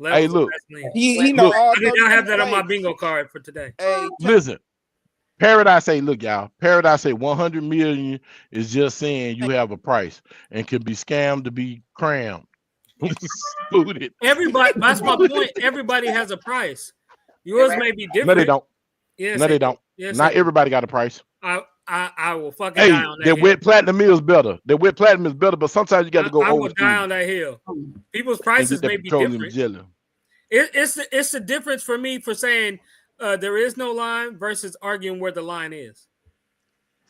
Hey, look. I did not have that on my bingo card for today. Hey, listen. Paradise say, look, y'all. Paradise say 100 million is just saying you have a price and can be scammed to be crammed. Everybody, that's my point. Everybody has a price. Yours may be different. No, they don't. Yes, no, they don't. Yes, not everybody got a price. I will fucking die on that. That wet platinum is better. That wet platinum is better, but sometimes you got to go. I will die on that hill. People's prices may be different. It's the difference for me for saying there is no line versus arguing where the line is.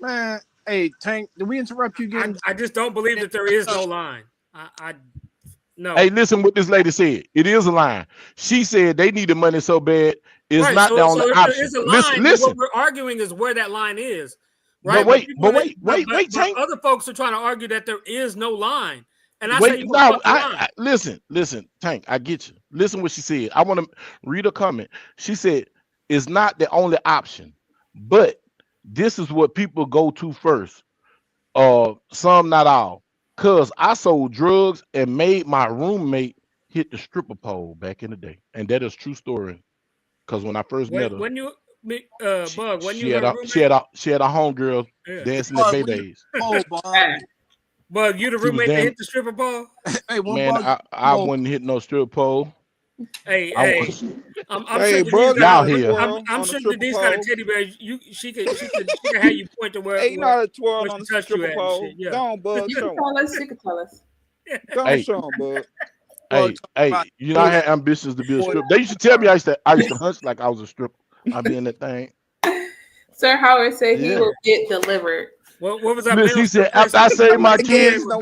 Man, hey Tank, did we interrupt you again? I just don't believe that there is no line. No. Hey, listen what this lady said. It is a line. She said they needed money so bad. It's not the only option. Listen. What we're arguing is where that line is. Right? But wait, Tank. Other folks are trying to argue that there is no line. And listen, Tank, I get you. Listen what she said. I want to read a comment. She said, it's not the only option, but this is what people go to first. Some, not all. Cause I sold drugs and made my roommate hit the stripper pole back in the day. And that is true story. Cause when I first met her, Bug, when she had a homegirl dancing at babies. Bug, you the roommate that hit the stripper pole? Hey, man, I wouldn't hit no stripper pole. Hey, I'm Hey, sure Bug, y'all here. I'm sure Denise got a teddy bear. She could have you point to where. Hey, you know how to twirl where on the she touched you stripper at and pole? shit, yeah. Go on, Bug, You show can 'em. tell us. You can tell us. Go on, Hey. show 'em, Bug. Hey, you know I had ambitions to be a stripper. They used to tell me I used to hunch like I was a stripper. I'd be in that thing. Sir Howard said he Yeah. will get delivered. What was that? Listen, he said after I saved my kids, no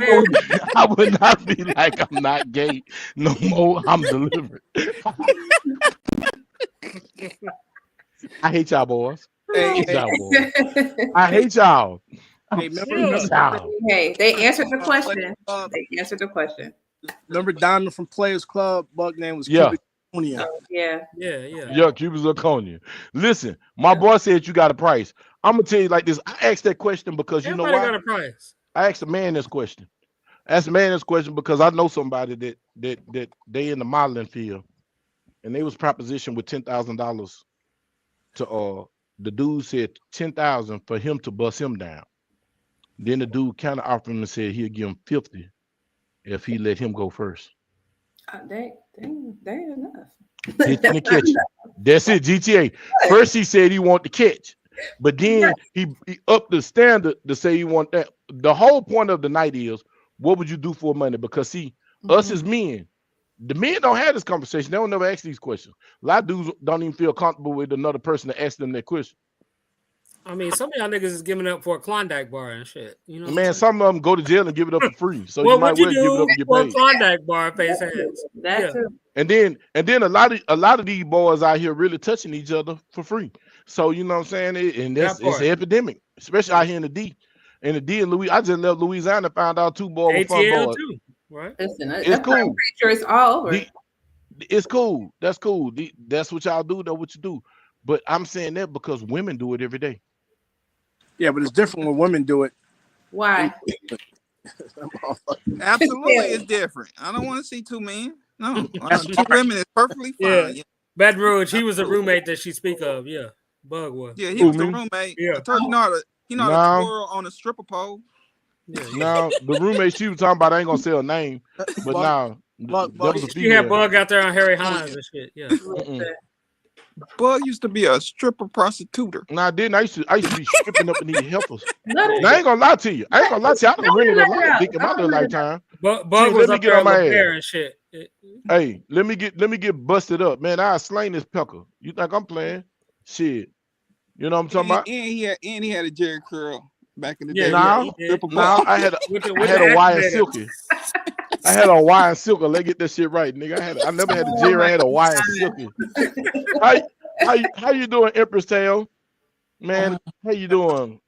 I would not be like I'm not gay no more. I'm delivered. I hate y'all boys. I hate y'all boys. I hate y'all. Hey, Hey, they answered the question. They answered the question. Remember Diamond from Players Club? Bug name was Yeah. Cubic Zirconia. Yeah. Yeah, Cuban zirconia. Listen, my boy said you got a price. I'm gonna tell you like this. I asked that question because you know why? Got a price. I asked a man this question. I asked a man this question because I know somebody that they in the modeling field, and they was propositioned with $10,000 to the dude said 10,000 for him to bust him down. Then the dude kind of offered him and said he'll give him 50 if he let him go first. They ain't enough. In the kitchen. That's it, GTA. First he said he want the catch, but then he upped the standard to say he want that. The whole point of the night is, what would you do for money? Because see, us as men, the men don't have this conversation. They don't never ask these questions. A lot of dudes don't even feel comfortable with another person to ask them that question. I mean, some of y'all niggas is giving up for a Klondike bar and shit. You know, man, some of them go to jail and give it up for free. So well, you might well give it up and get for paid. a Klondike bar, face ass. That's true. And then a lot of these boys out here really touching each other for free. So you know what I'm saying? It's an epidemic, especially out here in the D. In the D and Louis, I just left Louisiana and found out 2 boys were fun boys. Too, right? Listen, it's cool. I'm pretty sure it's all over. It's cool. That's cool. That's what y'all do. That's what you do. But I'm saying that because women do it every day. Yeah, but it's different when women do it. Why? Absolutely, it's different. I don't want to see 2 men. No, 2 women is perfectly fine. Yeah. Baton Rouge, he was a roommate that she speak of. Yeah, Bug was. Yeah, he was the roommate. Yeah, the turkey, you know the twirl on the stripper pole. Yeah. Now the roommate she was talking about, I ain't gonna say her name, but now that was a female. She had Bug out there on Harry Hines and shit. Yeah. Bug used to be a stripper prostituter. No, I didn't. I used to be stripping up and need helpers. Now, I ain't gonna lie to you. I done rented a lot of dick in my little lifetime. Bug was up there on my hair and shit. Hey, let me get busted up, man. I slain this pecker. You think I'm playing? Shit. You know what I'm talking about? And he had a Jerry curl back in the day. Now I had a wire silky. I had a wire silky. Let's get that shit right, nigga. I never had a Jerry. I had a wire silky. How you doing, Empress Tail? Man, how you doing?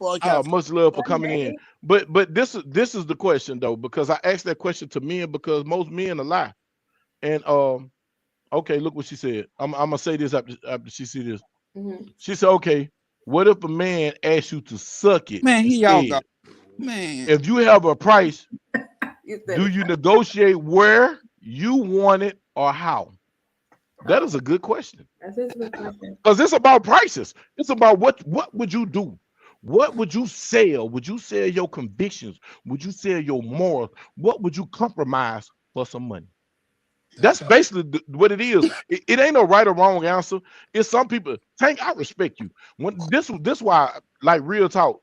Much love for coming in. But this is the question though, because I asked that question to men because most men are lie. And okay, look what she said. I'm gonna say this after she see this. She said, okay, what if a man asks you to suck it? Man, man. If you have a price, do you negotiate where you want it or how? That is a good question. That's a good question. Because it's about prices. It's about what would you do? What would you sell? Would you sell your convictions? Would you sell your morals? What would you compromise for some money? That's basically what it is. It ain't no right or wrong answer. It's some people. Tank, I respect you. When this why, like real talk.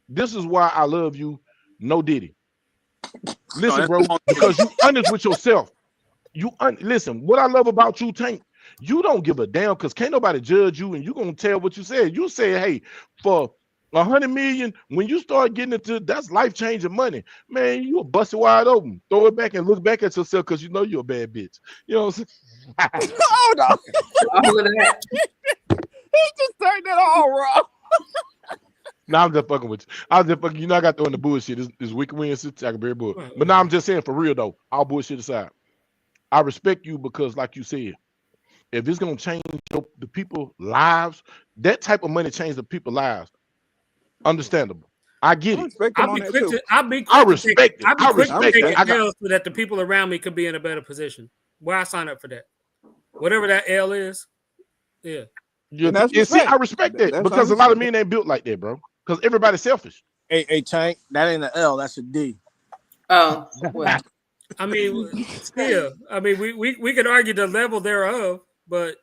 This is why I love you. No Diddy. Listen, bro, because you honest with yourself. Listen, what I love about you, Tank, you don't give a damn because can't nobody judge you, and you gonna tell what you said. You say, hey, for 100 million, when you start getting into that's life-changing money, man, you'll bust it wide open, throw it back and look back at yourself because you know you're a bad bitch. You know what I'm saying? Hold on. He just turned it all wrong. Now I'm just fucking with you. I was just fucking, you know, I got throwing the bullshit. It's Whicked wins, TackleBuryBug. But now I'm just saying, for real though, all bullshit aside, I respect you because, like you said, if it's gonna change the people's lives, that type of money changes the people's lives. Understandable. I get it. I respect it. I respect it. So that the people around me could be in a better position. Why I sign up for that? Whatever that L is. Yeah. See, I respect that because a lot of men ain't built like that, bro. Because everybody's selfish. Hey, Tank, that ain't an L, that's a D. Oh, well. I mean, still, I mean, we could argue the level thereof, but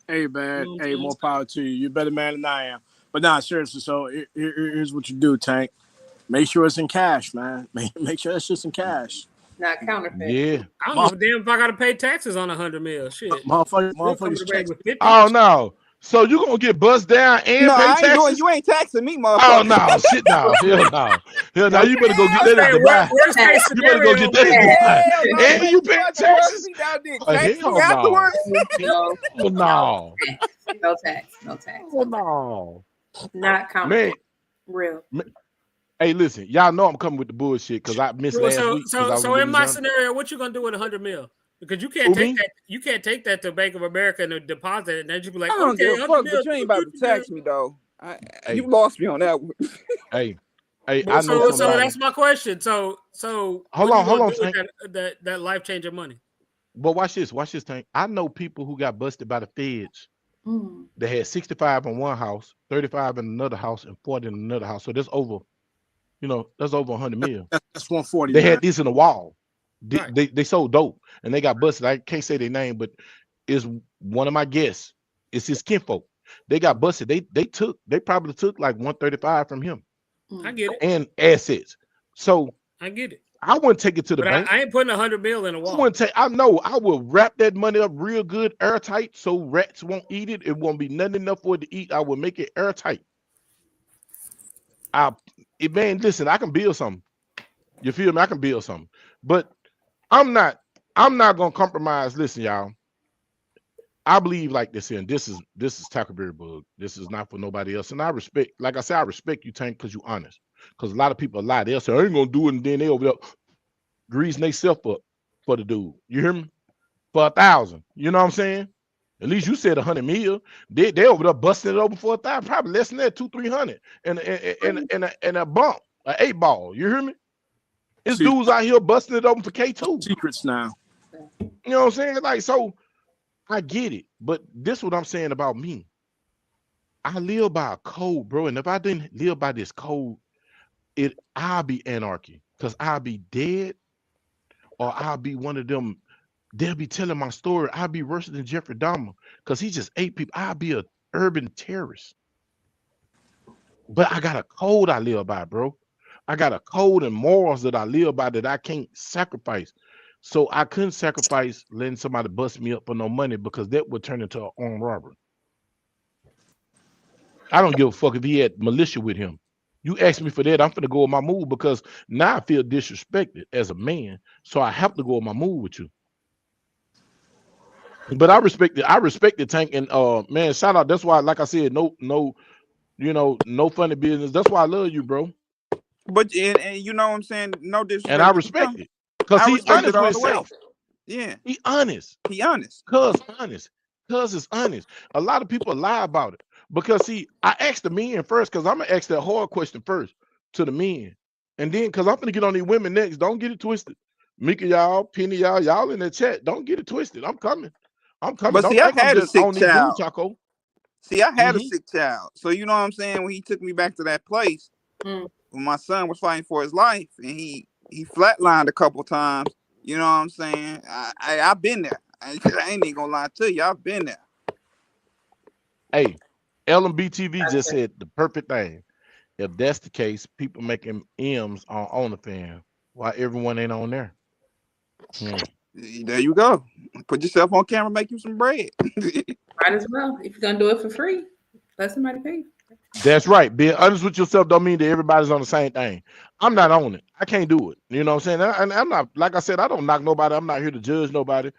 hey man, hey, more power to you. You're a better man than I am. But nah, seriously. So here's what you do, Tank. Make sure it's in cash, man. Make sure it's just in cash. Not counterfeit. Yeah. I don't give a damn if I gotta pay taxes on 100 mil. Shit. Motherfuckers check. With 50. Oh no. So you gonna get bust down and No, pay I ain't taxes? doing. You ain't taxing me, motherfucker. Oh no, shit no, hell no, hell no. You better go get that in Dubai. Worst case You better go get that in Dubai. And you pay taxes? Oh, Hell no. No. No tax. No tax. Oh no. Not counterfeit. Real. Hey, listen, y'all know I'm coming with the bullshit because I missed last week. So in my scenario, what you gonna do with 100 mil? Because you can't take that. You can't take that to Bank of America and deposit it, and then you be like, I don't give a fuck, but you ain't about to tax me though. You lost me on that one. Hey, I know. So that's my question. So hold on, that life changing money. But watch this, Tank. I know people who got busted by the feds. They had 65 in one house, 35 in another house, and 40 in another house. So that's over. That's over 100 mil. That's 140. They had this in the wall. They sold dope and they got busted. I can't say their name, but it's one of my guests. It's his kinfolk. They got busted. They probably took like 135 from him. I get it. And assets. So I get it. I wouldn't take it to the bank. I ain't putting 100 mil in a wall. I know. I will wrap that money up real good, airtight, so rats won't eat it. It won't be nothing enough for it to eat. I will make it airtight. Man, listen, I can build something. You feel me? I can build something. But I'm not gonna compromise. Listen, y'all. I believe like this here, and this is TackleBuryBug. This is not for nobody else. And I respect, like I said, I respect you, Tank, because you're honest. Because a lot of people lie. They'll say, I ain't gonna do it, and then they over there greasing themselves up for the dude. You hear me? For 1,000. You know what I'm saying? At least you said 100 mil. They over there busting it open for 1,000, probably less than that, 200-300, and a bump, an 8-ball. You hear me? It's dudes out here busting it open for K2. Secrets now. You know what I'm saying? Like, so I get it, but this is what I'm saying about me. I live by a code, bro. And if I didn't live by this code, I'll be anarchy. Because I'll be dead, or I'll be one of them. They'll be telling my story. I'll be worse than Jeffrey Dahmer because he just ate people. I'll be an urban terrorist. But I got a code I live by, bro. I got a code and morals that I live by that I can't sacrifice. So I couldn't sacrifice letting somebody bust me up for no money because that would turn into an armed robbery. I don't give a fuck if he had militia with him. You ask me for that, I'm finna go with my move because now I feel disrespected as a man. So I have to go with my move with you. But I respect it, Tank, and man, shout out. That's why, like I said, no funny business. That's why I love you, bro. But and you know what I'm saying? No disrespect. And I respect it. Because he's honest with himself. Yeah. He honest. Cuz it's honest. A lot of people lie about it. Because see, I asked the men first, because I'm gonna ask that hard question first to the men. And then because I'm gonna get on these women next. Don't get it twisted. Mika, y'all, Penny, y'all in the chat. Don't get it twisted. I'm coming. But see, I had a sick child. Taco. See, I had a sick child. So you know what I'm saying? When he took me back to that place, when my son was fighting for his life, and he flatlined a couple times. You know what I'm saying? I've been there. I ain't even gonna lie to you. I've been there. Hey, LMBTV just said the perfect thing. If that's the case, people making M's on OnlyFans, why everyone ain't on there? There you go. Put yourself on camera, make you some bread. Might as well. If you're gonna do it for free, let somebody pay. That's right. Being honest with yourself don't mean that everybody's on the same thing. I'm not on it. I can't do it. You know what I'm saying? And I'm not, like I said, I don't knock nobody. I'm not here to judge nobody.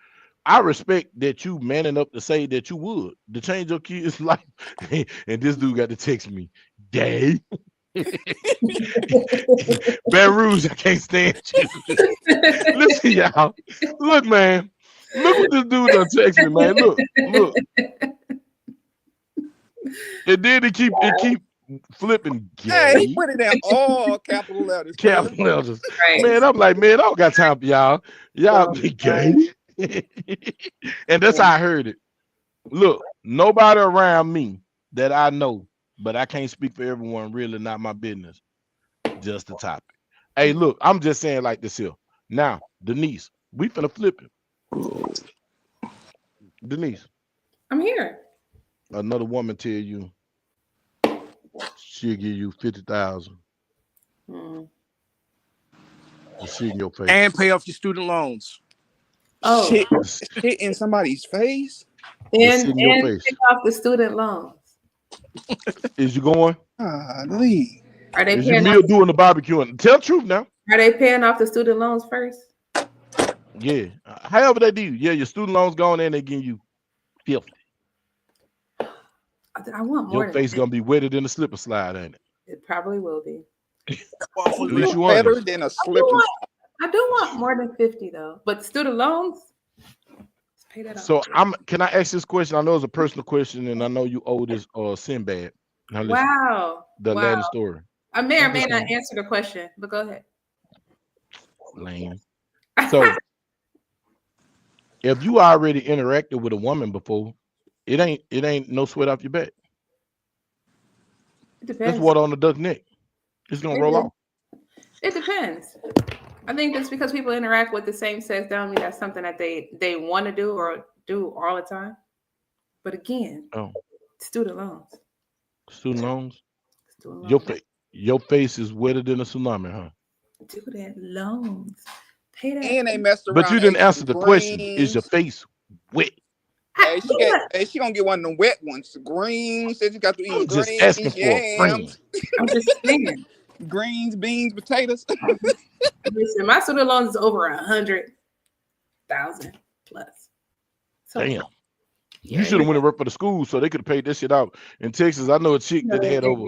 I respect that you manning up to say that you would to change your kid's life. And this dude got to text me, gay. Baton Rouge, I can't stand you. Listen, y'all. Look, man. Look what this dude done text me, man. Look. And then it keep flipping gay. Hey, he put it in all capital letters. Capital letters. Right. Man, I'm like, man, I don't got time for y'all. Y'all be gay. And that's how I heard it. Look, nobody around me that I know, but I can't speak for everyone, really not my business. Just the topic. Hey, look, I'm just saying like this here. Now, Denise, we finna flip it. Denise. I'm here. Another woman tell you she'll give you 50,000. To see in your face. And pay off your student loans. Oh, shit in somebody's face? And pay off the student loans. Is you going? Are they Is paying your meal doing the barbecuing? Tell the truth now. Are they paying off the student loans first? Yeah. However they do. Yeah, your student loans going in, they give you 50. I want more. Your face gonna be wetter than a slipper slide, ain't it? It probably will be. Better than a slipper. I do want more than 50 though. But student loans, pay that off. So can I ask this question? I know it's a personal question, and I know you owe this Sinbad. Now listen, wow. The Latin story. I may or may not answer the question, but go ahead. Lame. So if you already interacted with a woman before, it ain't no sweat off your back. It depends. That's water on the duck's neck. It's gonna roll off. It depends. I think just because people interact with the same sex doesn't mean that's something that they want to do or do all the time. But again, student loans. Student loans. Your face is wetter than a tsunami, huh? Student loans. Pay that. And they messed around. But you didn't answer the question. Is your face wet? Hey, she gonna get one of the wet ones. Greens. Said you got to eat greens. Just asking for a friend. I'm just saying. Greens, beans, potatoes. Listen, my student loans is over 100,000 plus. So, damn. You should have went and worked for the school so they could have paid this shit out. In Texas, I know a chick that had over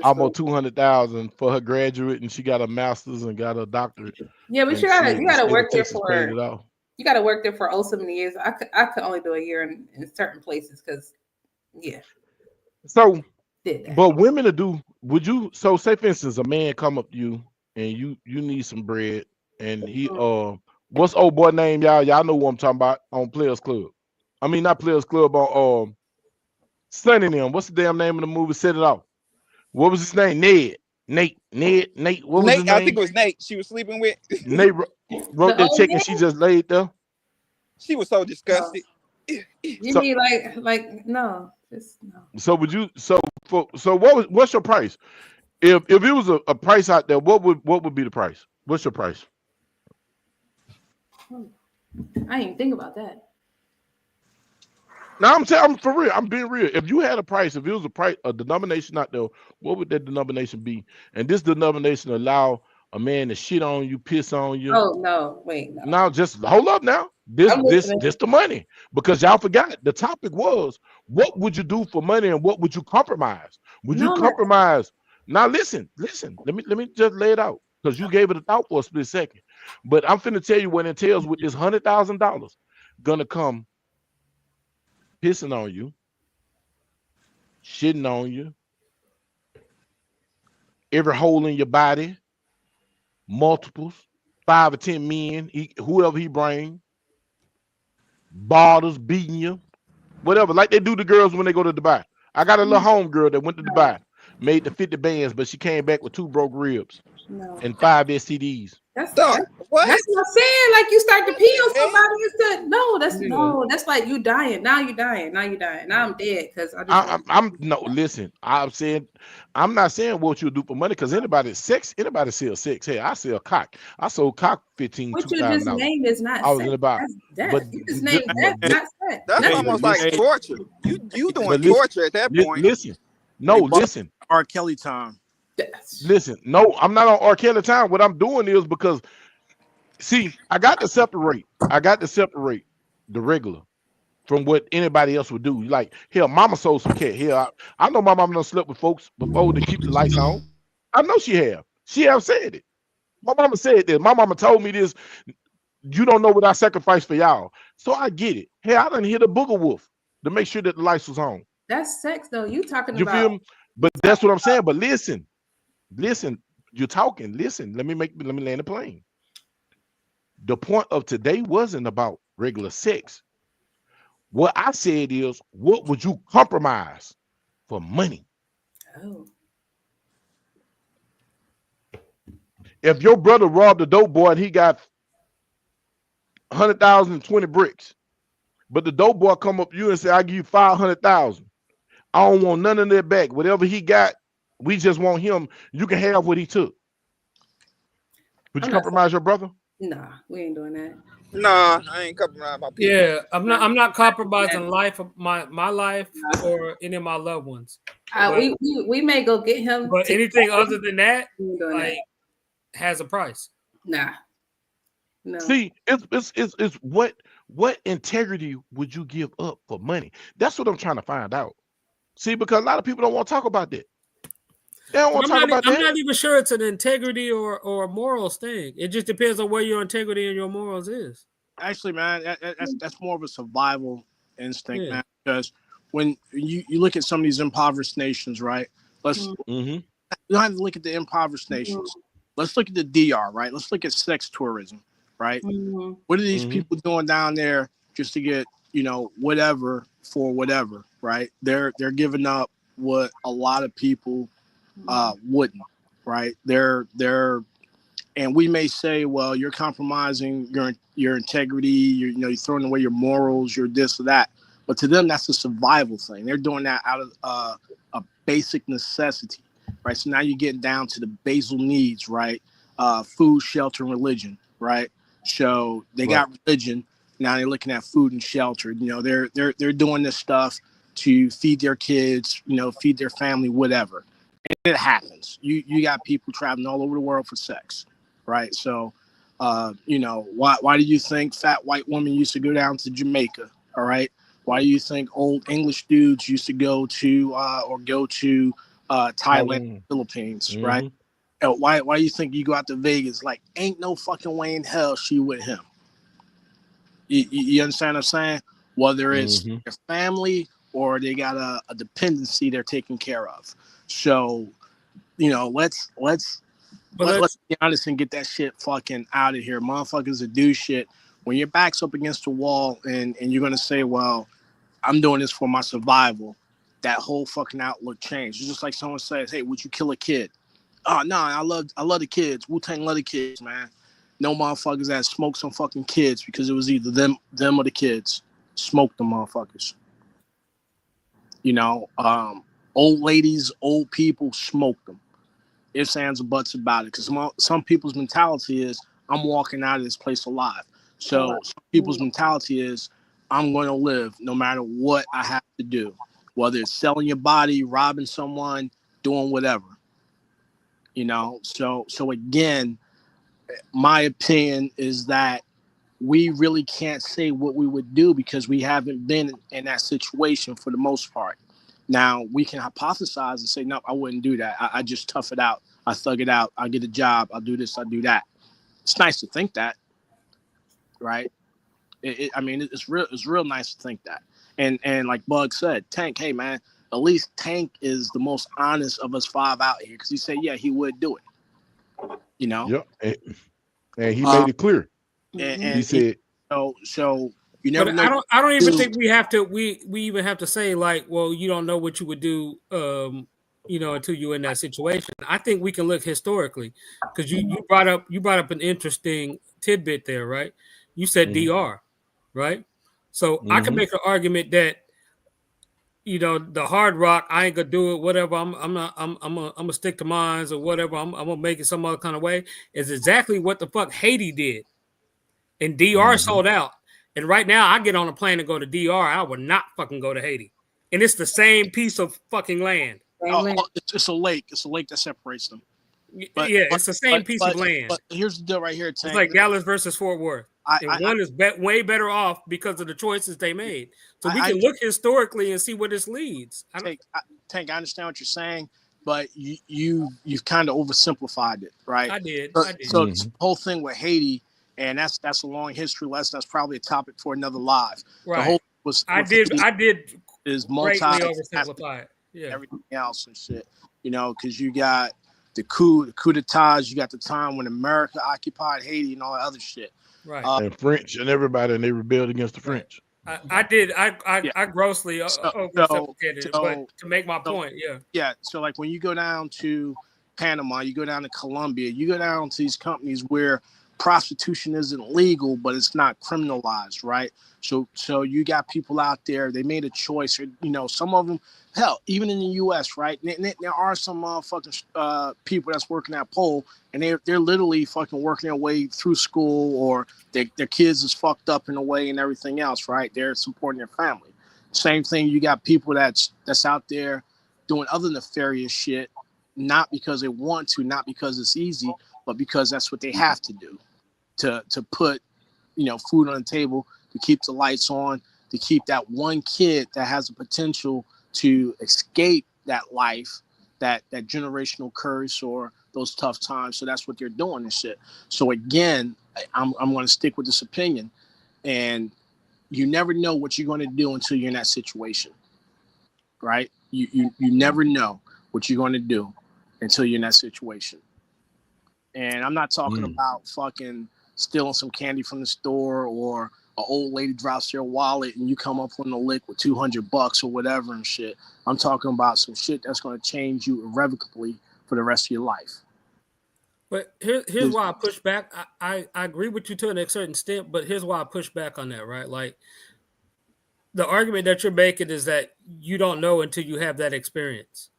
almost 200,000 for her graduate, and she got a master's and got a doctorate. Yeah, but you gotta work there for. You got to work there for so many years. I could only do a year in certain places because, yeah. So, but women to do. Would you? So, say for instance, a man come up to you and you need some bread, and he what's old boy name, y'all? Y'all know what I'm talking about on Players Club. I mean, not Players Club, on Sunny and them. What's the damn name of the movie? Set It Off. What was his name? Nate. What was his name? I think it was Nate. She was sleeping with. Nate wrote that check and she just laid there. She was so disgusted. You mean like no, just no. So would you? So what's your price? If it was a price out there, what would be the price? What's your price? I didn't even think about that. Now I'm for real. I'm being real. If you had a price, if it was a denomination out there, what would that denomination be? And this denomination allow a man to shit on you, piss on you. Oh no, wait, no. Now just hold up now. This the money. Because y'all forgot the topic was what would you do for money and what would you compromise? Would you compromise? Now listen. Let me just lay it out. Because you gave it a thought for a split second. But I'm finna tell you what it entails with this $100,000 gonna come pissing on you, shitting on you, every hole in your body, multiples, 5 or 10 men, whoever he bring, bottles, beating you, whatever, like they do the girls when they go to Dubai. I got a little home girl that went to Dubai, made the 50 bands, but she came back with 2 broke ribs and 5 STDs. That's what I'm saying. Like you start to pee on somebody instead. That's like you dying. Now you dying. Now I'm dead because I'm not saying what you do for money because anybody sells sex. Hey, I sell cock. I sold cock $15,000. What you just named is not. I was in the box. But you just named that, not sex. That's almost like torture. You doing torture at that point. Listen. R. Kelly time. Listen, no, I'm not on R. Kelly time. What I'm doing is because, see, I got to separate the regular from what anybody else would do. Like, hell, mama sold some cat. Hell, I know my mama done slept with folks before to keep the lights on. I know she have. She have said it. My mama said this. My mama told me this. You don't know what I sacrificed for y'all. So I get it. Hey, I done hit a booger wolf to make sure that the lights was on. That's sex, though. You talking about. You feel me? But that's what I'm saying. But listen, you're talking. Listen, let me land the plane. The point of today wasn't about regular sex. What I said is, what would you compromise for money? Oh. If your brother robbed a dope boy and he got 100,000, 20 bricks. But the dope boy come up to you and say, I give you 500,000. I don't want none of that back. Whatever he got, we just want him. You can have what he took. Would you compromise your brother? Nah, we ain't doing that. Nah, I ain't compromising my people. Yeah, I'm not compromising life of my life or any of my loved ones. We may go get him. But anything other than that, like, has a price. Nah. No. See, it's what integrity would you give up for money? That's what I'm trying to find out. See, because a lot of people don't want to talk about that. They don't want to talk about that. I'm not even sure it's an integrity or a morals thing. It just depends on where your integrity and your morals is. Actually, man, that's more of a survival instinct, man. Because when you look at some of these impoverished nations, right? You don't have to look at the impoverished nations. Let's look at the DR, right? Let's look at sex tourism, right? What are these people doing down there just to get, whatever for whatever, right? They're giving up what a lot of people wouldn't, right? And we may say, well, you're compromising your integrity, you're throwing away your morals, you're this or that. But to them, that's a survival thing. They're doing that out of a basic necessity, right? So now you're getting down to the basal needs, right? Food, shelter, and religion, right? So they got religion. Now they're looking at food and shelter. They're doing this stuff to feed their kids, feed their family, whatever. And it happens. You got people traveling all over the world for sex, right? So, why do you think fat white women used to go down to Jamaica? All right. Why do you think old English dudes used to go to Thailand, Philippines, right? Why do you think you go out to Vegas? Like, ain't no fucking way in hell she with him. You understand what I'm saying? Whether it's their family or they got a dependency they're taking care of. So, let's be honest and get that shit fucking out of here. Motherfuckers that do shit when your back's up against the wall and you're gonna say, well, I'm doing this for my survival. That whole fucking outlook changed. It's just like someone says, hey, would you kill a kid? Oh no, I love the kids. Wu-Tang love the kids, man. No motherfuckers that smoked some fucking kids because it was either them or the kids. Smoked the motherfuckers. Old ladies, old people, smoke them. Ifs, ands, or buts about it. Because some people's mentality is, I'm walking out of this place alive. So some people's mentality is, I'm going to live no matter what I have to do. Whether it's selling your body, robbing someone, doing whatever. So again, my opinion is that we really can't say what we would do because we haven't been in that situation for the most part. Now, we can hypothesize and say, no, I wouldn't do that. I just tough it out. I thug it out. I get a job. I'll do this. I'll do that. It's nice to think that, right? It's real nice to think that. And like Bug said, Tank, hey, man, at least Tank is the most honest of us five out here because he said, yeah, he would do it. Yep. And he made it clear. And he said, so you never know. I don't even think we have to. We even have to say like, well, you don't know what you would do, until you're in that situation. I think we can look historically because you brought up an interesting tidbit there, right? You said DR, right? So I can make an argument that the Hard Rock, I ain't gonna do it. Whatever, I'm gonna stick to mines or whatever. I'm gonna make it some other kind of way. Is exactly what the fuck Haiti did, and DR sold out. And right now, I get on a plane and go to DR. I would not fucking go to Haiti, and it's the same piece of fucking land. It's a lake. It's a lake that separates them. It's the same piece of land. But here's the deal right here, Tank. It's like Dallas versus Fort Worth. One is way better off because of the choices they made. So we can look historically and see where this leads. Tank, I understand what you're saying, but you've kind of oversimplified it, right? I did. So the whole thing with Haiti, and that's a long history lesson. That's probably a topic for another live. Right. The whole was I did is greatly oversimplify it. Yeah. Everything else and shit, because you got the coup d'etats, you got the time when America occupied Haiti and all that other shit. Right. And French and everybody, and they rebelled against the French. I grossly oversimplified, but to make my point, yeah. Yeah. So like when you go down to Panama, you go down to Colombia, you go down to these companies where prostitution isn't legal, but it's not criminalized, right? So you got people out there, they made a choice, some of them, hell, even in the U.S., right? There are some motherfucking people that's working at pole, and they're literally fucking working their way through school, or their kids is fucked up in a way and everything else, right? They're supporting their family. Same thing, you got people that's out there doing other nefarious shit, not because they want to, not because it's easy, but because that's what they have to do to put, food on the table, to keep the lights on, to keep that one kid that has the potential to escape that life, that generational curse or those tough times. So that's what they're doing and shit. So again, I'm going to stick with this opinion, and you never know what you're going to do until you're in that situation, right? You never know what you're going to do until you're in that situation. And I'm not talking about fucking stealing some candy from the store, or an old lady drops their wallet and you come up on the lick with $200 or whatever and shit. I'm talking about some shit that's going to change you irrevocably for the rest of your life. But here's why I push back. I agree with you to a certain extent, but here's why I push back on that, right? Like, the argument that you're making is that you don't know until you have that experience.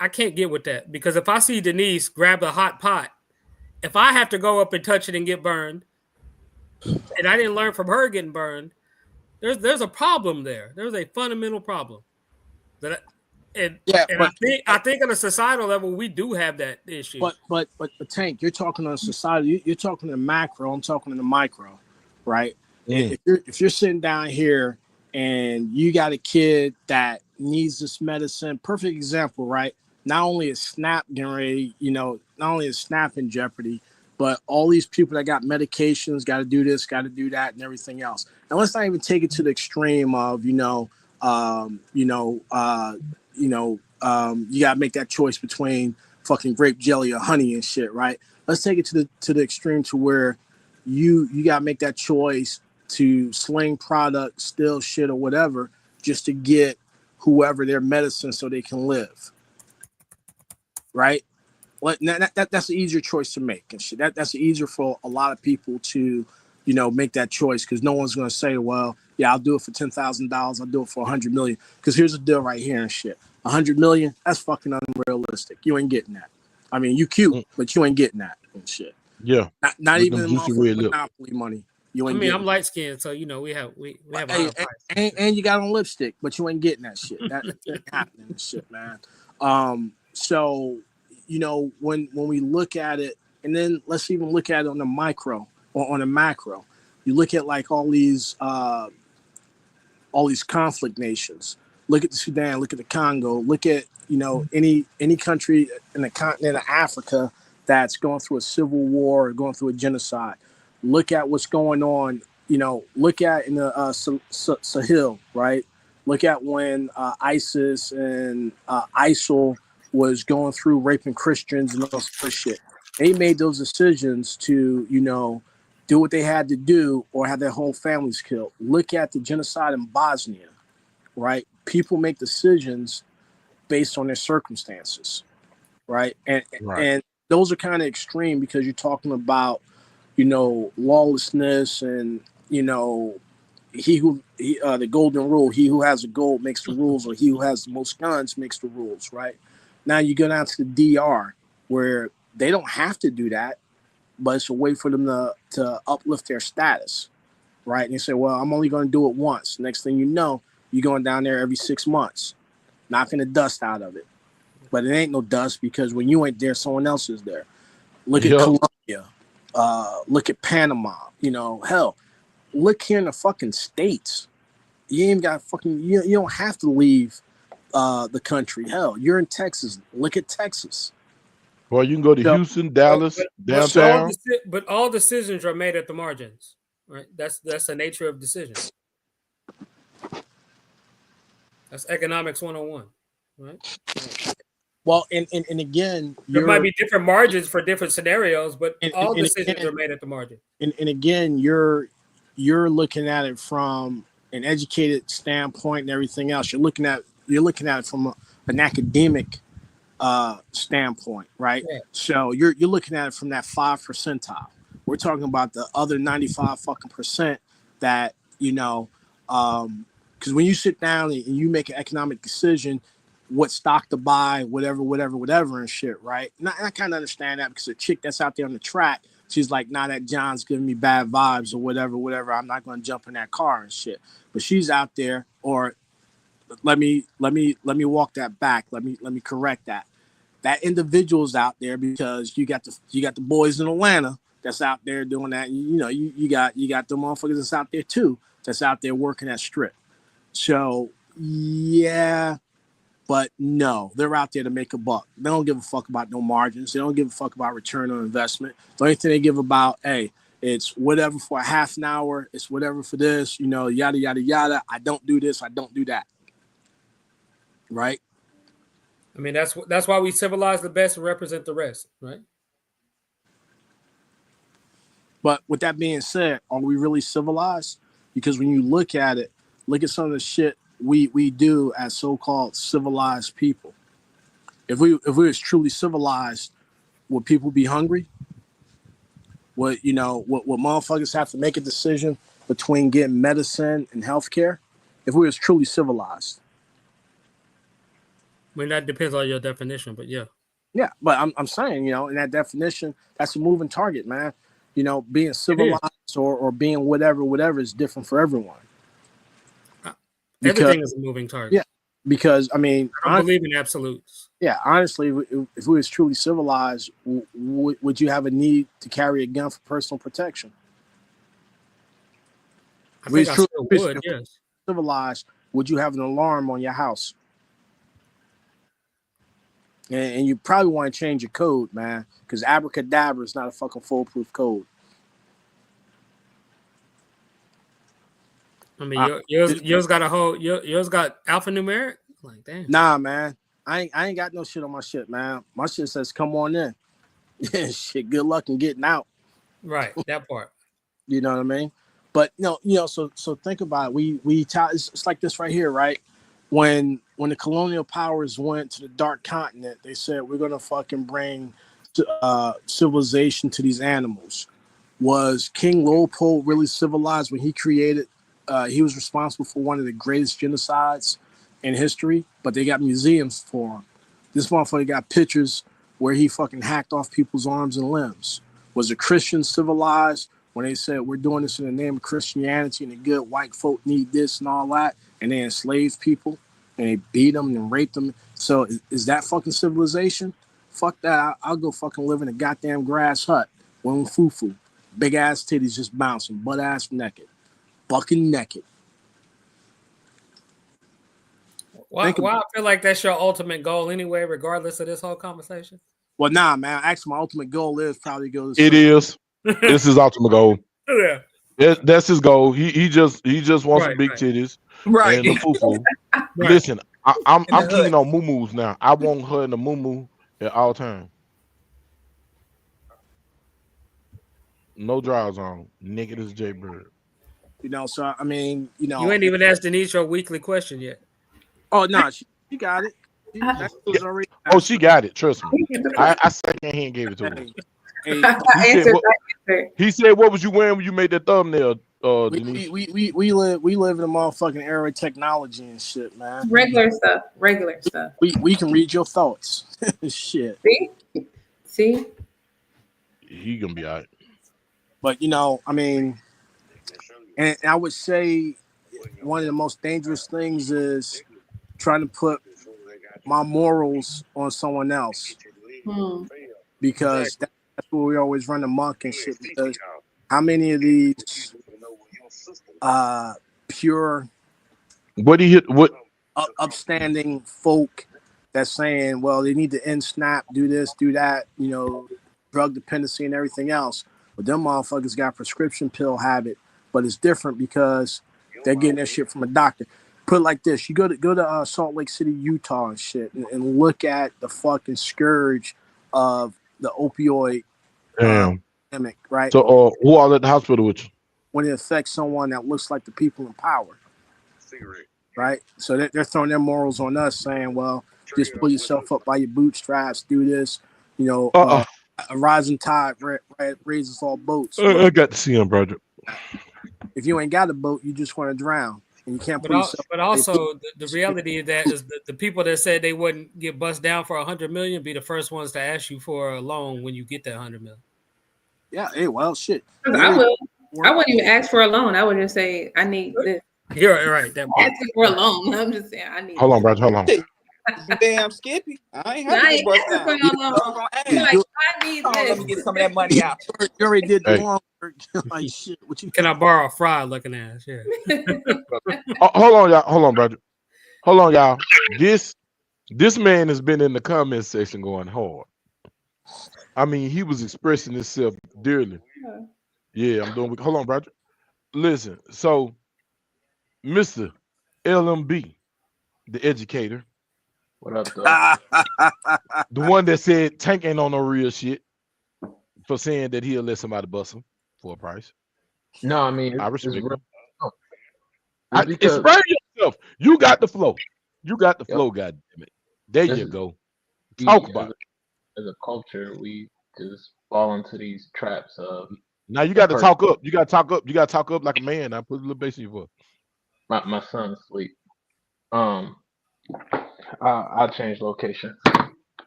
I can't get with that, because if I see Denise grab a hot pot, if I have to go up and touch it and get burned, and I didn't learn from her getting burned, there's a problem there. There's a fundamental problem. I think on a societal level we do have that issue. But Tank, you're talking on society. You're talking in macro. I'm talking in the micro, right? If you're sitting down here and you got a kid that needs this medicine, perfect example, right? Not only is SNAP getting ready, not only is SNAP in jeopardy, but all these people that got medications, got to do this, got to do that, and everything else. And let's not even take it to the extreme of, you got to make that choice between fucking grape jelly or honey and shit, right? Let's take it to the extreme to where you got to make that choice to sling product, steal shit or whatever, just to get whoever their medicine so they can live, right? That's an easier choice to make and shit. That's easier for a lot of people to, make that choice, because no one's going to say, well, yeah, I'll do it for $10,000. I'll do it for $100 million. Because here's the deal right here and shit. $100 million, that's fucking unrealistic. You ain't getting that. I mean, you cute, but you ain't getting that and shit. Yeah. Not even monopoly money. I'm light skinned, so we have and you got on lipstick, but you ain't getting that shit. That ain't happening and shit, man. So when we look at it, and then let's even look at it on the micro or on the macro. You look at like all these conflict nations. Look at the Sudan, look at the Congo, look at any country in the continent of Africa that's going through a civil war or going through a genocide. Look at what's going on, look at in the Sahel, right? Look at when ISIS and ISIL was going through raping Christians and all this shit. They made those decisions to, do what they had to do or have their whole families killed. Look at the genocide in Bosnia, right? People make decisions based on their circumstances, right? And those are kind of extreme, because you're talking about lawlessness and the golden rule, he who has the gold makes the rules, or he who has the most guns makes the rules, right? Now you go down to the DR, where they don't have to do that, but it's a way for them to uplift their status, right? And they say, well, I'm only going to do it once. Next thing you know, you're going down there every 6 months, knocking the dust out of it. But it ain't no dust, because when you ain't there, someone else is there. Look at Colombia. Look at Panama. Hell, look here in the fucking States. You ain't got you don't have to leave the country. Hell, you're in Texas. Look at Texas. Well, you can go to Houston, Dallas, downtown. But all decisions are made at the margins, right? That's the nature of decisions. That's economics 101, right? Well, and again, there might be different margins for different scenarios, but all decisions are made at the margin. And again, you're looking at it from an educated standpoint and everything else. You're looking at it from an academic standpoint, right? Yeah. So you're looking at it from that 5 percentile. We're talking about the other 95 fucking percent that, you know, because when you sit down and you make an economic decision, what stock to buy, whatever and shit, right? And I kind of understand that because a chick that's out there on the track, she's like, nah, that John's giving me bad vibes or whatever. I'm not going to jump in that car and shit. But she's out there, or let me walk that back. Let me correct that. That individual's out there because you got the boys in Atlanta that's out there doing that. You know, you got the motherfuckers that's out there too, that's out there working that strip. So yeah, but no, they're out there to make a buck. They don't give a fuck about no margins. They don't give a fuck about return on investment. The only thing they give about, hey, it's whatever for a half an hour. It's whatever for this, you know, yada, yada, yada. I don't do this. I don't do that. Right? I mean, that's why we civilize the best and represent the rest, right? But with that being said, are we really civilized? Because when you look at it, look at some of the shit we do as so-called civilized people. If we was truly civilized, would people be hungry? Would motherfuckers have to make a decision between getting medicine and healthcare? If we was truly civilized. I mean, that depends on your definition, but yeah. Yeah, but I'm saying, you know, in that definition, that's a moving target, man. You know, being civilized or being whatever is different for everyone. Everything is a moving target. Yeah, because, I mean... I believe in absolutes. Yeah, honestly, if we was truly civilized, would you have a need to carry a gun for personal protection? I think I still would, yes. Civilized, would you have an alarm on your house? And you probably want to change your code, man, because abracadabra is not a fucking foolproof code. I mean, yours got yours got alphanumeric. Like, damn. Nah, man, I ain't got no shit on my shit, man. My shit says come on in. Shit, good luck in getting out. Right, that part. You know what I mean? But so think about it. It's like this right here, right? When the colonial powers went to the dark continent, they said we're gonna fucking bring civilization to these animals. Was King Leopold really civilized when he created? He was responsible for one of the greatest genocides in history, but they got museums for him. This motherfucker got pictures where he fucking hacked off people's arms and limbs. Was a Christian civilized when they said we're doing this in the name of Christianity and the good white folk need this and all that, and they enslaved people and they beat them and raped them? So is that fucking civilization? Fuck that. I'll go fucking live in a goddamn grass hut, one fufu, big ass titties just bouncing, butt ass naked, fucking naked. Why I feel like that's your ultimate goal anyway, regardless of this whole conversation? Well, nah, man. Actually, my ultimate goal is probably go to... It is. This is ultimate goal. Yeah. That's his goal. He just wants some big titties. Right. And the fufu. Right. Listen, I'm keen on muumuus now. I want her in the muumuu at all times. No drawers on. Naked as Jay Bird. You know, so I mean, you know, you ain't even asked Denise your weekly question yet. Oh no, she got it. She got it. Trust me. I second hand gave it to her. He said, "What was you wearing when you made that thumbnail?" Denise? We live in a motherfucking era of technology and shit, man. Regular stuff. We can read your thoughts. Shit. See. He gonna be all right. But you know, I mean, and I would say one of the most dangerous things is trying to put my morals on someone else, because that's where we always run amok and shit. Because how many of these pure upstanding folk that's saying, well, they need to end SNAP, do this, do that, you know, drug dependency and everything else, but them motherfuckers got prescription pill habit, but it's different because they're getting that shit from a doctor. Put it like this: you go to Salt Lake City, Utah, and shit, and look at the fucking scourge of the opioid epidemic, right? So, who are at the hospital with you? When it affects someone that looks like the people in power, right? So they're throwing their morals on us, saying, "Well, just pull yourself up by your bootstraps, do this. You know, a rising tide raises all boats. I got to see him, brother. If you ain't got a boat, you just want to drown, and you can't. But also, the reality of that is that the people that said they wouldn't get bust down for $100 million be the first ones to ask you for a loan when you get that $100 million. Yeah. Hey, well, shit. I wouldn't even ask for a loan. I would just say, I need this. You're right. Asking for a loan. I'm just saying, I need. Hold on, brother. Hold on. Damn, Skippy. I ain't have to get bust down. I need this. Let me get some of that money out. You already did the long work. Like shit. What you? Can I borrow a fry looking ass? Yeah. Hold on, y'all. Hold on, brother. Hold on, y'all. This man has been in the comment section going hard. I mean, he was expressing himself dearly. Yeah, I'm doing. Hold on, brother. Listen. So, Mr. LMB, the educator. What up, though? The one that said Tank ain't on no real shit for saying that he'll let somebody bust him for a price. No, I mean, I respect him. Because explain yourself. You got the flow. You got the flow, goddammit. There you go. Talk about it. As a culture, we just fall into these traps of. Now you got to talk up. You got to talk up. You got to talk up like a man. I put a little bass in your voice. My son's asleep. I'll change location,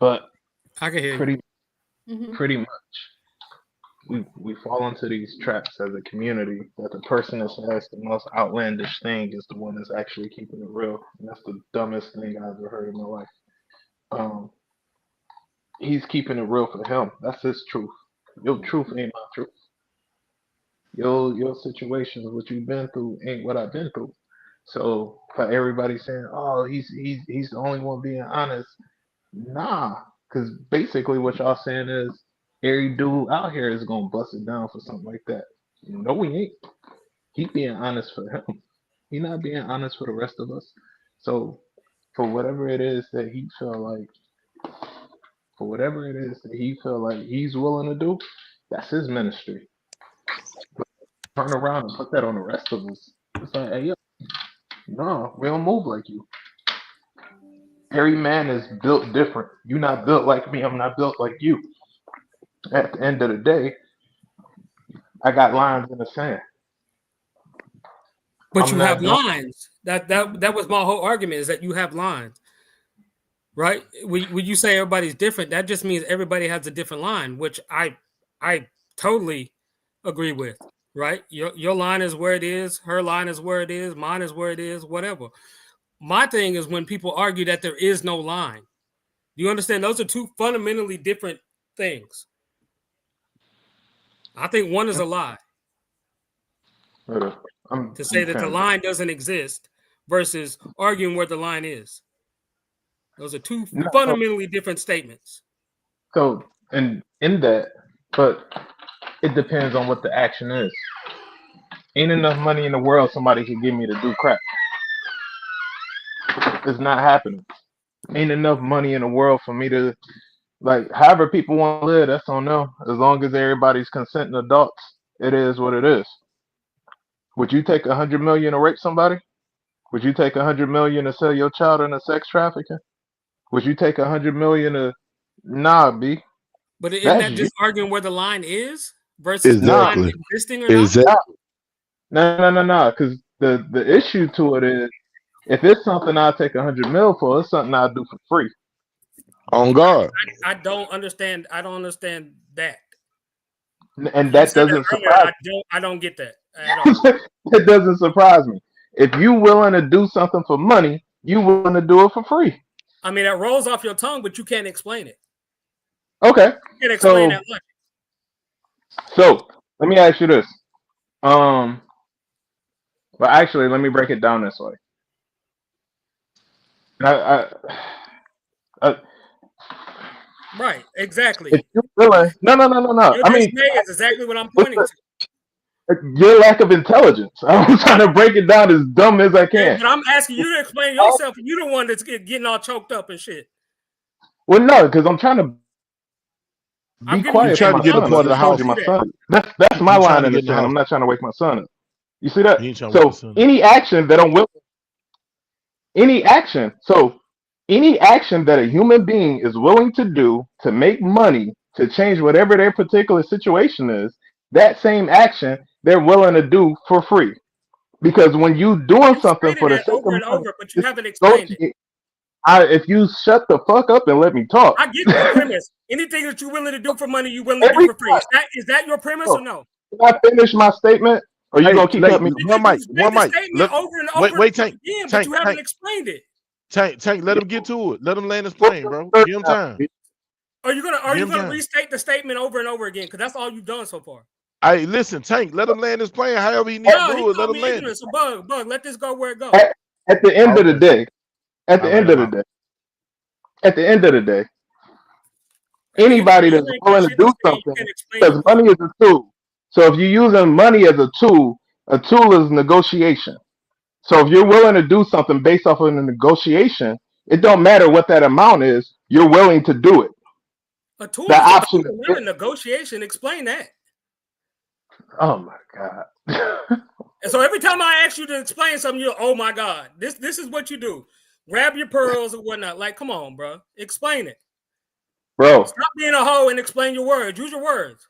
but I can hear pretty much. We fall into these traps as a community that the person that says the most outlandish thing is the one that's actually keeping it real, and that's the dumbest thing I've ever heard in my life. He's keeping it real for him. That's his truth. Your truth ain't my truth. Your situations, what you've been through, ain't what I've been through. So for everybody saying, "Oh, he's the only one being honest," nah, because basically what y'all saying is every dude out here is gonna bust it down for something like that. No, we ain't. He being honest for him. He not being honest for the rest of us. So for whatever it is that he feel like, he's willing to do, that's his ministry. But turn around and put that on the rest of us. It's like, hey, yo. No, we don't move like you. Every man is built different. You're not built like me. I'm not built like you. At the end of the day, I got lines in the sand. But you have lines. That was my whole argument, is that you have lines. Right? When you say everybody's different, that just means everybody has a different line, which I totally agree with. Right? Your line is where it is. Her line is where it is. Mine is where it is. Whatever. My thing is when people argue that there is no line. You understand? Those are two fundamentally different things. I think one is a lie. To say that the line doesn't exist versus arguing where the line is. Those are two fundamentally different statements. So, and in that, but it depends on what the action is. Ain't enough money in the world somebody can give me to do crap. It's not happening. Ain't enough money in the world for me to, like, however people want to live, that's on them. As long as everybody's consenting adults, it is what it is. Would you take $100 million to rape somebody? Would you take $100 million to sell your child into sex trafficking? Would you take $100 million to B? But isn't that just arguing where the line is versus the line existing or not? No. Because the issue to it is, if it's something I'll take $100 million for, it's something I'll do for free. On God. I don't understand. I don't understand that. And that doesn't surprise me. I don't get that at all. It doesn't surprise me. If you willing to do something for money, you willing to do it for free. I mean, that rolls off your tongue, but you can't explain it. Okay. You can't explain that much. So let me ask you this. But actually, let me break it down this way. Right, exactly. If you're willing, no. Your dismay is exactly what I'm pointing to. Your lack of intelligence. I'm trying to break it down as dumb as I can. But I'm asking you to explain yourself, and you're the one that's getting all choked up and shit. Well, no, because I'm trying to be quiet. You're trying to get a part of the house. My son. That's my line in the sand. I'm not trying to wake my son up. You see that? So any action that I'm willing, any action that a human being is willing to do to make money to change whatever their particular situation is, that same action they're willing to do for free. Because when you doing something for the sake over of and money, over, but you haven't explained it. If you shut the fuck up and let me talk. I get your premise. Anything that you're willing to do for money, you're willing to do for free. Is that your premise or no? Can I finish my statement? Or you gonna keep cutting me? One mic. Over and over wait, Tank. Again, but you haven't explained it. Tank, let him get to it. Let him land his plane, bro. Give him time. Are you gonna restate the statement over and over again? Because that's all you've done so far. Hey, listen, Tank, let him land his plane however he needs to do it. Let him land it. So Bug, let this go where it goes. At the end of the day, at the end of the day, anybody that's willing to do something, because money is a tool. So if you're using money as a tool is negotiation. So if you're willing to do something based off of a negotiation, it don't matter what that amount is, you're willing to do it. A tool is option a negotiation. Explain that. Oh my God. And so every time I ask you to explain something, you're, oh my God, this is what you do. Grab your pearls or whatnot. Like, come on, bro. Explain it. Bro. Stop being a hoe and explain your words. Use your words.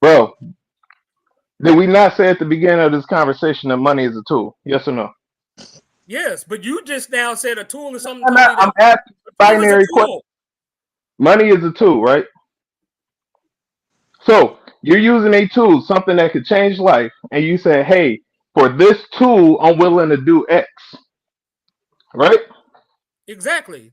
Bro. Did we not say at the beginning of this conversation that money is a tool? Yes or no? Yes, but you just now said a tool is something. I'm asking binary question. Money is a tool, right? So you're using a tool, something that could change life, and you say, hey, for this tool, I'm willing to do X. Right? Exactly.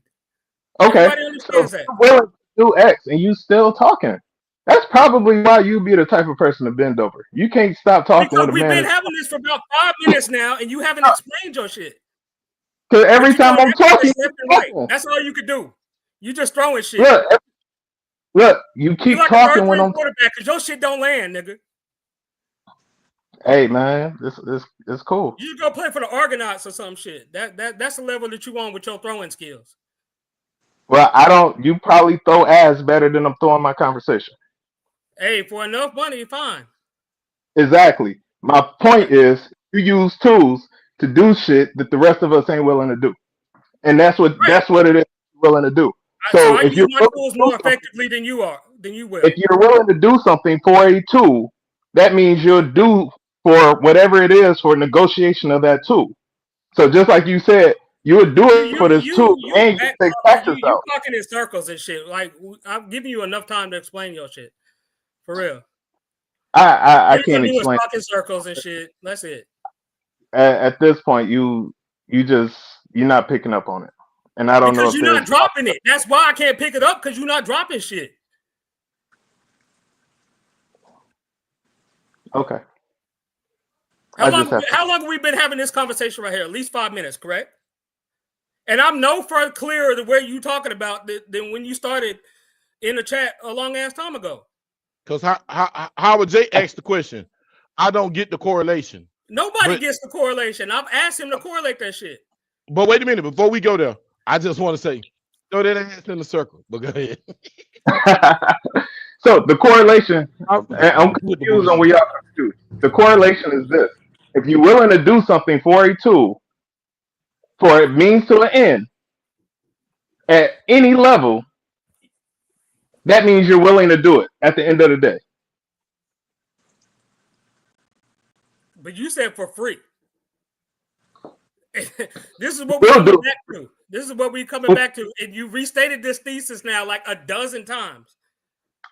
Okay. Everybody understands that. You're willing to do X and you still talking. That's probably why you be the type of person to bend over. You can't stop talking because with a we've man. We've been having this for about 5 minutes now, and you haven't explained your shit. Because every time I'm talking, that's all you could do. You just throwing shit. Look, you keep talking when I'm quarterback because your shit don't land, nigga. Hey man, this is cool. You go play for the Argonauts or some shit. That's the level that you on with your throwing skills. Well, I don't. You probably throw ass better than I'm throwing my conversation. Hey, for enough money, fine. Exactly. My point is, you use tools to do shit that the rest of us ain't willing to do, and that's what it is willing to do. So if you use my tools more effectively than you will. If you're willing to do something for a tool, that means you'll do for whatever it is for negotiation of that tool. So just like you said, you would do it for this tool, and you take taxes out. You talking in circles and shit. Like I'm giving you enough time to explain your shit. For real. I can't explain. Talking circles and shit. That's it. At this point, you're not picking up on it, and I don't know because you're not dropping it. That's why I can't pick it up because you're not dropping shit. Okay. How long have we been having this conversation right here? At least 5 minutes, correct? And I'm no further clearer to where you talking about than when you started in the chat a long ass time ago. Because Howard J asked the question. I don't get the correlation. Nobody gets the correlation. I've asked him to correlate that shit. But wait a minute. Before we go there, I just want to say, throw that ass in the circle. But go ahead. So the correlation, I'm confused on where y'all confused. The correlation is this. If you're willing to do something for a tool, for a means to an end, at any level, that means you're willing to do it at the end of the day. But you said for free. This is what we're coming back to. This is what we're coming back to. And you restated this thesis now like a dozen times.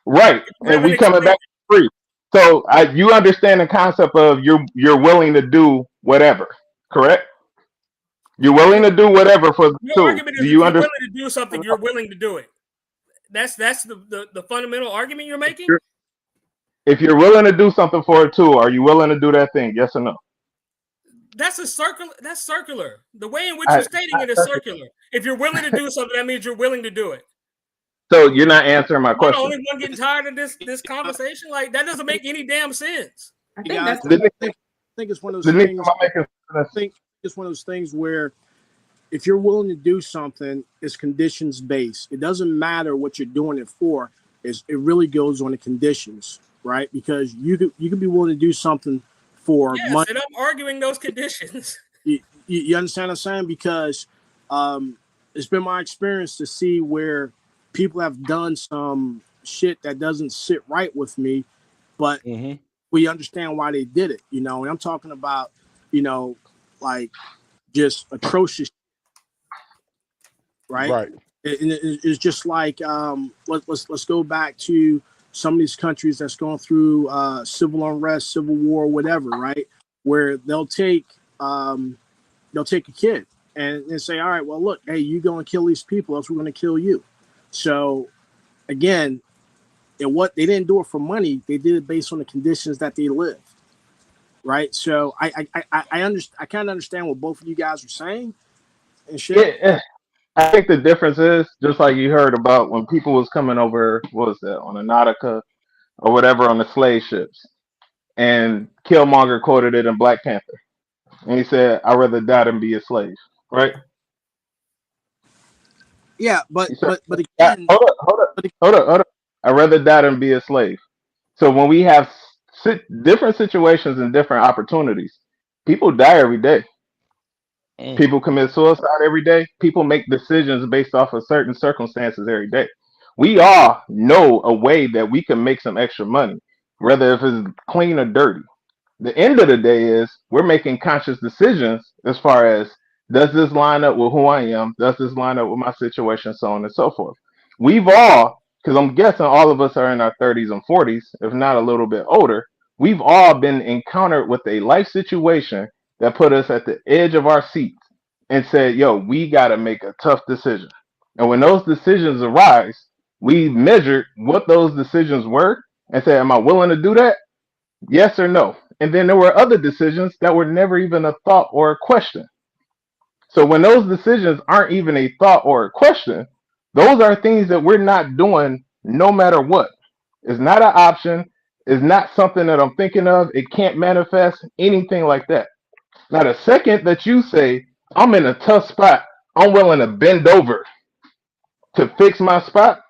Right. And we coming back to free. So you understand the concept of you're willing to do whatever, correct? You're willing to do whatever for the tool. Argument is you're willing to do something, you're willing to do it. That's the fundamental argument you're making? If you're willing to do something for a tool, are you willing to do that thing? Yes or no? That's circular. The way in which you're stating it is circular. If you're willing to do something, that means you're willing to do it. So you're not answering my question. I'm the only one getting tired of this conversation. Like that doesn't make any damn sense. I think it's one of those things. I think it's one of those things where if you're willing to do something, it's conditions based. It doesn't matter what you're doing it for. It really goes on the conditions, right? Because you could be willing to do something for money. And I'm arguing those conditions. You understand what I'm saying? Because it's been my experience to see where people have done some shit that doesn't sit right with me, but we understand why they did it, you know. And I'm talking about, you know, like just atrocious, right? Right. It's just like let's go back to some of these countries that's going through civil unrest, civil war, whatever, right? Where they'll take a kid and say, all right, well, look, hey, you go and kill these people, else we're going to kill you. So again, what they didn't do it for money, they did it based on the conditions that they live, right? So I understand, I kind of understand what both of you guys are saying and shit. Yeah, I think the difference is just like you heard about when people was coming over, what was that, on a Nautica or whatever on the slave ships, and Killmonger quoted it in Black Panther, and he said, "I'd rather die than be a slave." Right? Yeah, but Said, again, hold up. I'd rather die than be a slave. So when we have different situations and different opportunities, people die every day. People commit suicide every day. People make decisions based off of certain circumstances every day. We all know a way that we can make some extra money, whether if it's clean or dirty. The end of the day is we're making conscious decisions as far as, does this line up with who I am? Does this line up with my situation? So on and so forth. We've all, because I'm guessing all of us are in our 30s and 40s, if not a little bit older, we've all been encountered with a life situation that put us at the edge of our seats and said, yo, we got to make a tough decision. And when those decisions arise, we measured what those decisions were and said, am I willing to do that? Yes or no? And then there were other decisions that were never even a thought or a question. So when those decisions aren't even a thought or a question, those are things that we're not doing no matter what. It's not an option. It's not something that I'm thinking of. It can't manifest anything like that. Now, the second that you say, I'm in a tough spot, I'm willing to bend over to fix my spot,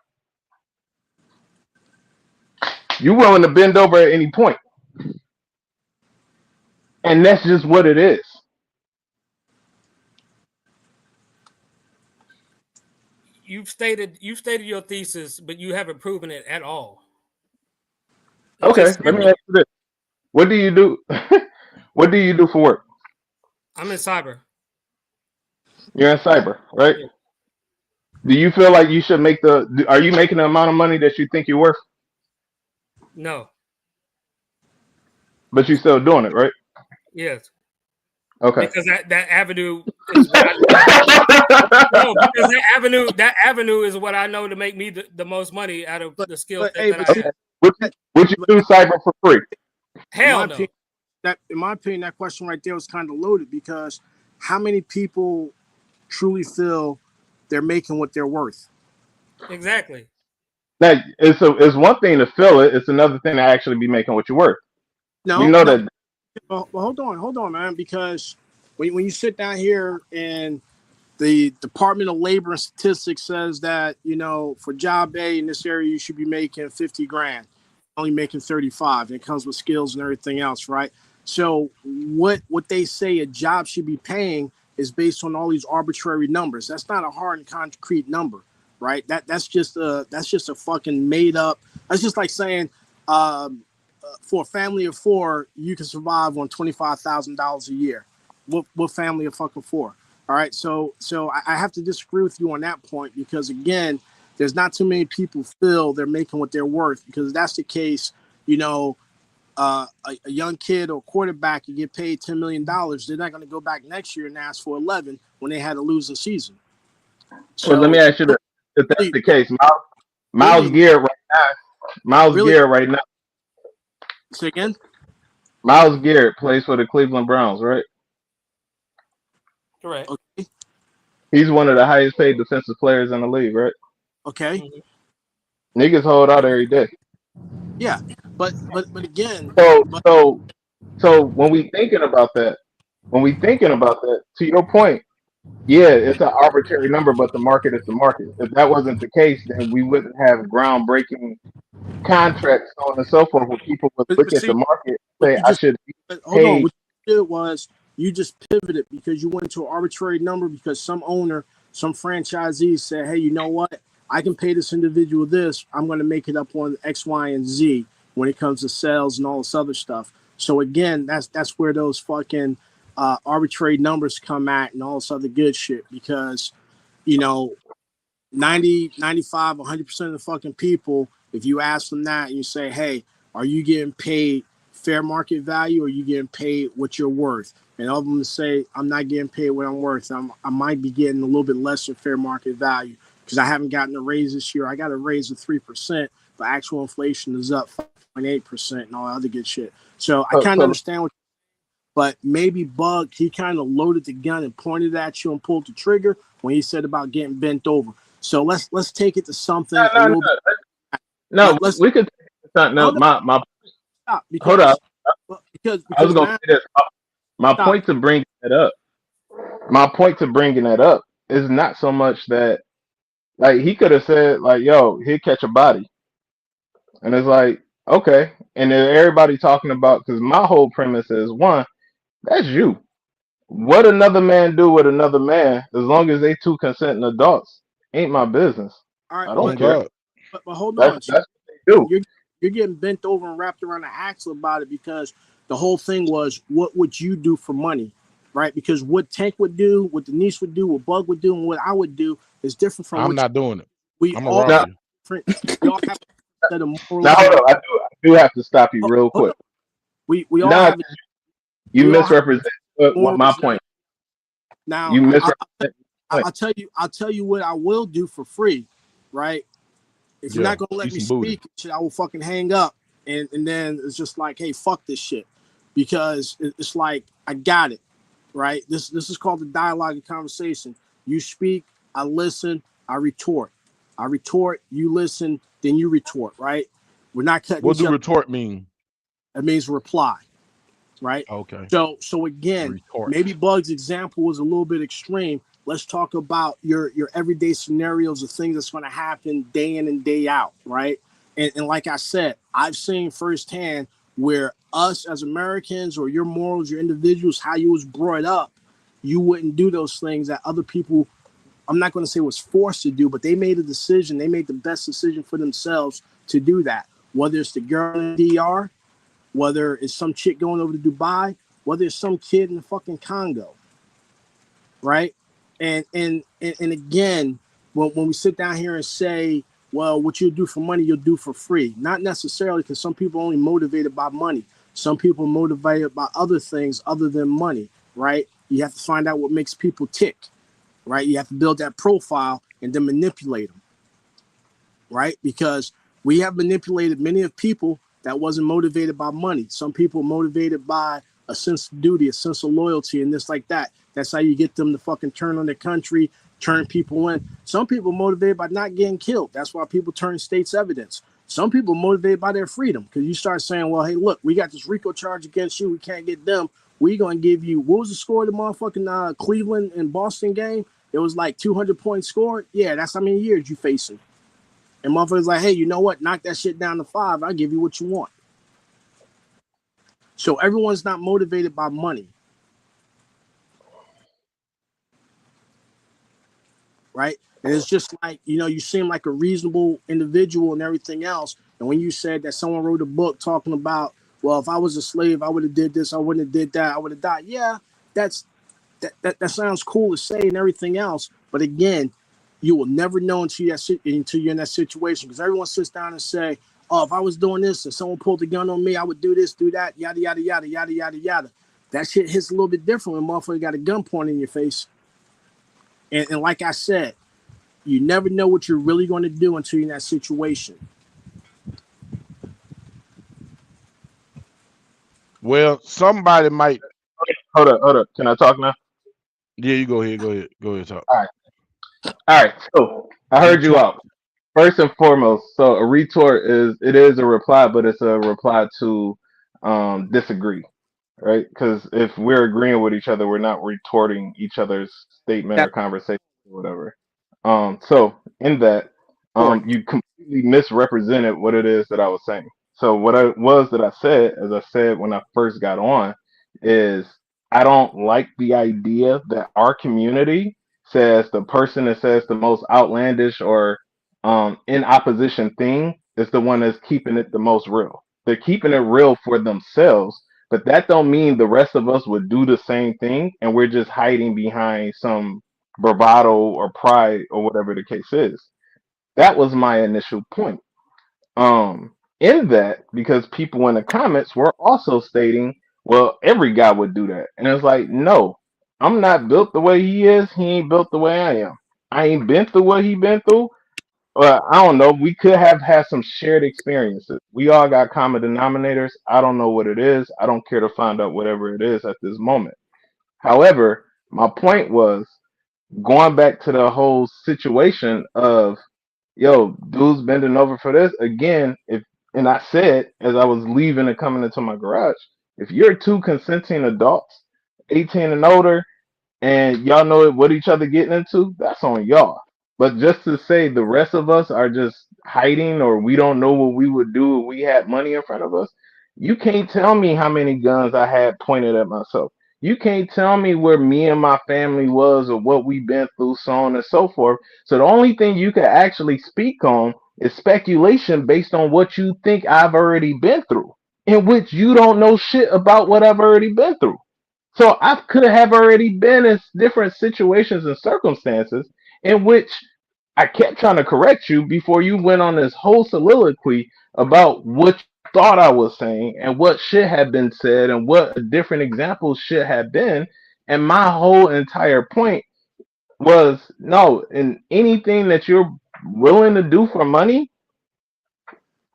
you're willing to bend over at any point. And that's just what it is. You've stated your thesis, but you haven't proven it at all. Okay, let me ask you this. What do you do? What do you do for work? I'm in cyber. You're in cyber, right? Yeah. Do you feel like you should make are you making the amount of money that you think you're worth? No. But you're still doing it, right? Yes. Okay. Because that avenue is what no, because that avenue is what I know to make me the most money out of the skill set that I have. Would you do cyber for free? Hell no. In my opinion, that question right there was kind of loaded, because how many people truly feel they're making what they're worth? Exactly. Now, it's one thing to feel it. It's another thing to actually be making what you're worth. No, you know that. Well, hold on, man. Because when you sit down here and the Department of Labor and Statistics says that, you know, for job A in this area, you should be making 50 grand, only making 35. And it comes with skills and everything else, right? So what they say a job should be paying is based on all these arbitrary numbers. That's not a hard and concrete number, right? That's just a fucking made up. That's just like saying for a family of four, you can survive on $25,000 a year. What family of fucking four? All right, so I have to disagree with you on that point, because again, there's not too many people feel they're making what they're worth. Because if that's the case, you know, a young kid or quarterback can get paid $10 million. They're not going to go back next year and ask for 11 when they had a losing season. So let me ask you this: if that's the case, Miles Garrett right now. Say again. Miles Garrett plays for the Cleveland Browns, right? Correct. Okay. He's one of the highest paid defensive players in the league, right? Okay. Niggas hold out every day. Yeah, but again. So when we thinking about that, to your point, yeah, it's an arbitrary number, but the market is the market. If that wasn't the case, then we wouldn't have groundbreaking contracts, so on and so forth, where people would look at the market and say, I should be paid. Hold on. What you did was you just pivoted because you went to an arbitrary number because some owner some franchisees said, hey, you know what? I can pay this individual this. I'm going to make it up on X, Y, and Z when it comes to sales and all this other stuff. So again, that's where those fucking arbitrary numbers come at and all this other good shit, because, you know, 90, 95, 100% of the fucking people, if you ask them that and you say, hey, are you getting paid fair market value or are you getting paid what you're worth? And all of them say, I'm not getting paid what I'm worth. I might be getting a little bit less than fair market value because I haven't gotten a raise this year. I got a raise of 3%, but actual inflation is up 5.8% and all other good shit. So I kind of understand what, but maybe Bug, he kind of loaded the gun and pointed at you and pulled the trigger when he said about getting bent over. So let's take it to something a little bit. No, we could take it to something else. My stop, because, hold up. Because I was gonna say this. My point to bringing that up. My point to bringing that up is not so much that, like, he could have said, like, yo, he'd catch a body. And it's like, okay. And then everybody talking about, because my whole premise is, one, that's you. What another man do with another man, as long as they two consenting adults, ain't my business. All right, I don't care. But hold on. That's what they do. You're getting bent over and wrapped around the axle about it, because the whole thing was, what would you do for money, right? Because what Tank would do, what Denise would do, what Bug would do, and what I would do is different from. I'm not doing it. We all have different. We all have a set of morals. Now hold on, I do have to stop you real quick. We all have. You misrepresent what my point. Now you misrepresent. I'll tell you what I will do for free, right? If you're not gonna let me speak, I will fucking hang up, and then it's just like, hey, fuck this shit, because it's like, I got it, right? This is called the dialogue and conversation. You speak, I listen, I retort. I retort, you listen, then you retort, right? We're not cutting. What does retort mean? It means reply, right? Okay. So again, maybe Bug's example was a little bit extreme. Let's talk about your everyday scenarios of things that's going to happen day in and day out, right? And like I said, I've seen firsthand where us as Americans, or your morals, your individuals, how you was brought up, you wouldn't do those things that other people, I'm not going to say was forced to do, but they made a decision. They made the best decision for themselves to do that. Whether it's the girl in the DR, whether it's some chick going over to Dubai, whether it's some kid in the fucking Congo, right? And again, when we sit down here and say, well, what you do for money, you'll do for free. Not necessarily, because some people are only motivated by money. Some people are motivated by other things other than money, right? You have to find out what makes people tick, right? You have to build that profile and then manipulate them, right? Because we have manipulated many of people that wasn't motivated by money. Some people motivated by a sense of duty, a sense of loyalty, and this like that. That's how you get them to fucking turn on their country, turn people in. Some people motivated by not getting killed. That's why people turn state's evidence. Some people motivated by their freedom, because you start saying, well, hey, look, we got this RICO charge against you. We can't get them. We're going to give you, what was the score of the motherfucking Cleveland and Boston game? It was like 200 points scored. Yeah, that's how many years you facing. And motherfuckers like, hey, you know what? Knock that shit down to 5. I'll give you what you want. So everyone's not motivated by money. Right? And it's just like, you know, you seem like a reasonable individual and everything else. And when you said that someone wrote a book talking about, well, if I was a slave, I would have did this, I wouldn't have did that, I would have died. Yeah, that sounds cool to say and everything else. But again, you will never know until you're in that situation, because everyone sits down and say, oh, if I was doing this and someone pulled a gun on me, I would do this, do that, yada, yada, yada, yada, yada, yada. That shit hits a little bit different when motherfucker got a gun pointed in your face. And like I said, you never know what you're really going to do until you're in that situation. Well, somebody might. Hold up. Can I talk now? Yeah, you go ahead. Go ahead, talk. All right. So I heard you out. First and foremost, so a retort is a reply, but it's a reply to disagree, right? Because if we're agreeing with each other, we're not retorting each other's statement or conversation or whatever. So in that, you completely misrepresented what it is that I was saying. So what I said, as I said when I first got on, is I don't like the idea that our community says the person that says the most outlandish or in opposition thing is the one that's keeping it the most real. They're keeping it real for themselves, but that don't mean the rest of us would do the same thing, and we're just hiding behind some bravado or pride or whatever the case is. That was my initial point. In that, because people in the comments were also stating, well, every guy would do that. And it's like, no, I'm not built the way he is. He ain't built the way I am. I ain't been through what he been through. I don't know. We could have had some shared experiences. We all got common denominators. I don't know what it is. I don't care to find out whatever it is at this moment. However, my point was going back to the whole situation of, yo, dude's bending over for this again. If and I said as I was leaving and coming into my garage, if you're two consenting adults, 18 and older, and y'all know what each other getting into, that's on y'all. But just to say the rest of us are just hiding or we don't know what we would do if we had money in front of us, you can't tell me how many guns I had pointed at myself. You can't tell me where me and my family was or what we've been through, so on and so forth. So the only thing you can actually speak on is speculation based on what you think I've already been through, in which you don't know shit about what I've already been through. So I could have already been in different situations and circumstances in which I kept trying to correct you before you went on this whole soliloquy about what you thought I was saying and what should have been said and what different examples should have been. And my whole entire point was no, in anything that you're willing to do for money,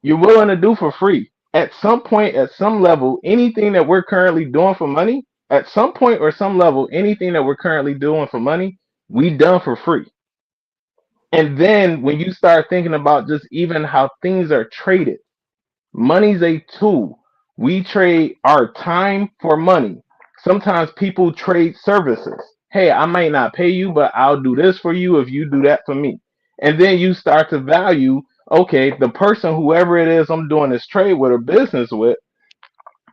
you're willing to do for free. At some point, at some level, anything that we're currently doing for money, at some point or some level, anything that we're currently doing for money, we done for free. And then when you start thinking about just even how things are traded, money's a tool. We trade our time for money. Sometimes people trade services. Hey, I might not pay you, but I'll do this for you if you do that for me. And then you start to value, okay, the person, whoever it is I'm doing this trade with or business with,